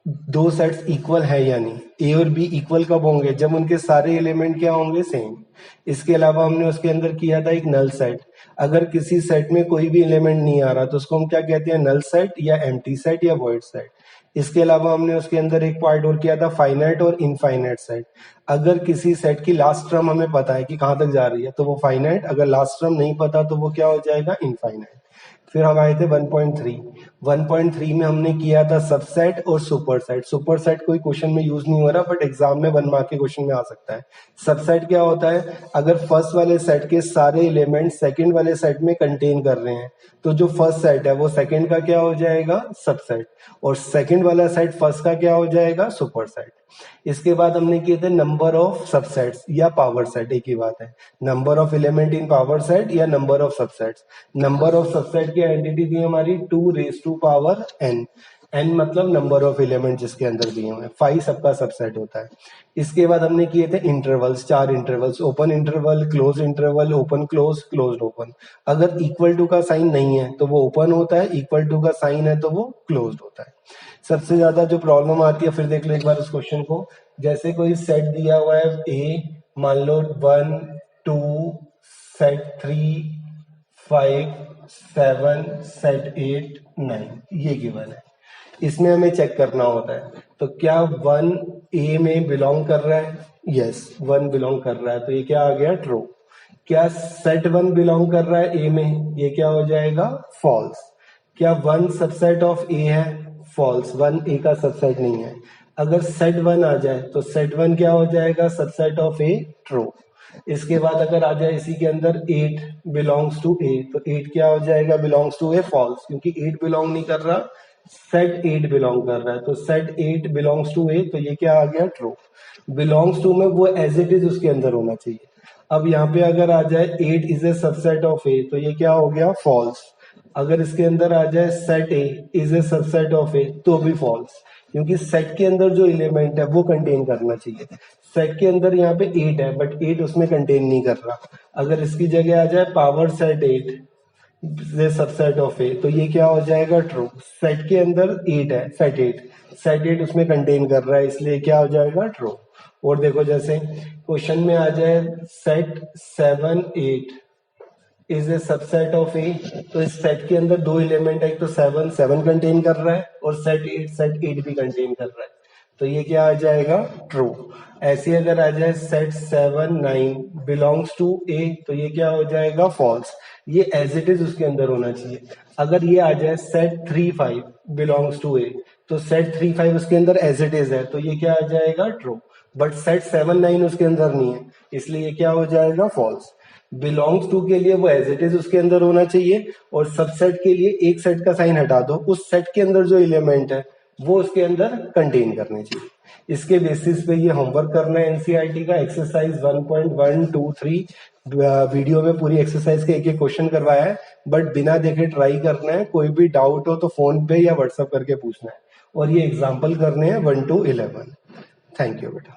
A: दो सेट्स इक्वल है या नहीं, ए और बी इक्वल कब होंगे? जब उनके सारे एलिमेंट क्या होंगे? सेम। इसके अलावा हमने उसके अंदर किया था एक नल सेट। अगर किसी सेट में कोई भी एलिमेंट नहीं आ रहा तो उसको हम क्या कहते हैं? नल सेट या एम्प्टी सेट या वॉइड सेट। इसके अलावा हमने उसके अंदर एक पार्ट और किया था फाइनाइट और इनफाइनाइट सेट। अगर किसी सेट की लास्ट टर्म हमें पता है कि कहां तक जा रही है तो वो फाइनाइट, अगर लास्ट टर्म नहीं पता तो वो क्या हो जाएगा? इनफाइनाइट। फिर हम आए थे 1.3। 1.3 में हमने किया था सबसेट और सुपर सेट। सुपर सेट कोई क्वेश्चन में यूज नहीं हो रहा बट एग्जाम में 1 मार्क के क्वेश्चन में आ सकता है। सबसेट क्या होता है? अगर फर्स्ट वाले सेट के सारे एलिमेंट सेकंड वाले सेट में कंटेन कर रहे हैं तो जो फर्स्ट सेट है वो सेकंड का क्या हो जाएगा? सबसेट, और सेकंड वाला सेट फर्स्ट का क्या हो जाएगा? Super set. इसके बाद हमने किए थे नंबर ऑफ सबसेट्स या पावर सेट, एक ही बात है, number of element in power set या number of subsets. Number of subset की आइडेंटिटी थी हमारी 2 raise to power n। n मतलब नंबर ऑफ एलिमेंट जिसके अंदर दिए हुए हैं, 5 सबका सबसेट होता है। इसके बाद हमने किए थे intervals, 4 intervals, open interval, close interval, open close, close open. अगर इक्वल टू का साइन नहीं है तो वो ओपन होता है, इक्वल टू का साइन है तो वो क्लोज होता है। सबसे ज्यादा जो प्रॉब्लम आती है, फिर देख लो एक बार उस क्वेश्चन को, जैसे कोई सेट दिया हुआ है ए, मान लो 1 2 सेट 3 5 7 सेट 8 9, ये गिवन है। इसमें हमें चेक करना होता है तो क्या 1 ए में बिलोंग कर रहा है? यस, 1 बिलोंग कर रहा है, तो ये क्या आ गया? ट्रू। क्या सेट 1 बिलोंग कर रहा है ए में? ये क्या हो जाएगा? फॉल्स। क्या 1 सबसेट ऑफ ए है? फॉल्स, 1 ए का सबसेट नहीं है। अगर सेट 1 आ जाए तो सेट 1 क्या हो जाएगा? Subset of A, true. इसके बाद अगर आ जाए इसी के अंदर 8 बिलोंग्स टू ए, तो 8 क्या हो जाएगा? बिलोंग्स टू ए, फॉल्स, क्योंकि 8 बिलोंग नहीं कर रहा, सेट 8 बिलोंग कर रहा है, तो सेट 8 बिलोंग्स टू ए, तो ये क्या आ गया? ट्रू। बिलोंग्स टू में वो एज इट इज उसके अंदर होना चाहिए। अब यहाँ पे अगर आ जाए 8 is a subset of A, तो ये क्या हो गया, फॉल्स। अगर इसके अंदर आ जाए set A is a subset of A, तो भी फॉल्स, क्योंकि सेट के अंदर जो एलिमेंट है वो कंटेन करना चाहिए। सेट के अंदर यहाँ पे 8 है, बट 8 उसमें कंटेन नहीं कर रहा। अगर इसकी जगह आ जाए power set 8 subset of A, तो ये क्या हो जाएगा, ट्रू। सेट के अंदर 8 है, सेट 8 उसमें कंटेन कर रहा है, इसलिए क्या हो जाएगा, ट्रू। और देखो जैसे क्वेश्चन में आ जाए set 7 8 is a subset of A, तो इस सेट के अंदर दो एलिमेंट है, एक तो 7 कंटेन कर रहा है, और सेट 8 भी कंटेन कर रहा है, तो ये क्या आ जाएगा, ट्रू। ऐसे अगर आ जाए सेट 7 9 बिलोंग्स टू ए, तो ये क्या हो जाएगा, फॉल्स। ये एज इट इज उसके अंदर होना चाहिए। अगर ये आ जाए सेट 3 5 बिलोंग्स टू ए, तो सेट 3 5 उसके अंदर एज इट इज है, तो ये क्या आ जाएगा, ट्रू। बट सेट 7 9 उसके अंदर नहीं है, इसलिए ये क्या हो जाएगा, फॉल्स। बिलोंग्स टू के लिए वो एज इट इज उसके अंदर होना चाहिए, और सबसेट के लिए एक सेट का साइन हटा दो, उस सेट के अंदर जो एलिमेंट है वो उसके अंदर कंटेन करने चाहिए। इसके बेसिस पे ये होमवर्क करना है एनसीईआरटी का, एक्सरसाइज 1.123। वीडियो में पूरी एक्सरसाइज के एक एक क्वेश्चन करवाया है, बट बिना देखे ट्राई करना है। कोई भी डाउट हो तो फोन पे या व्हाट्सएप करके पूछना है, और ये एग्जाम्पल करने हैं 1 to 11। थैंक यू बेटा।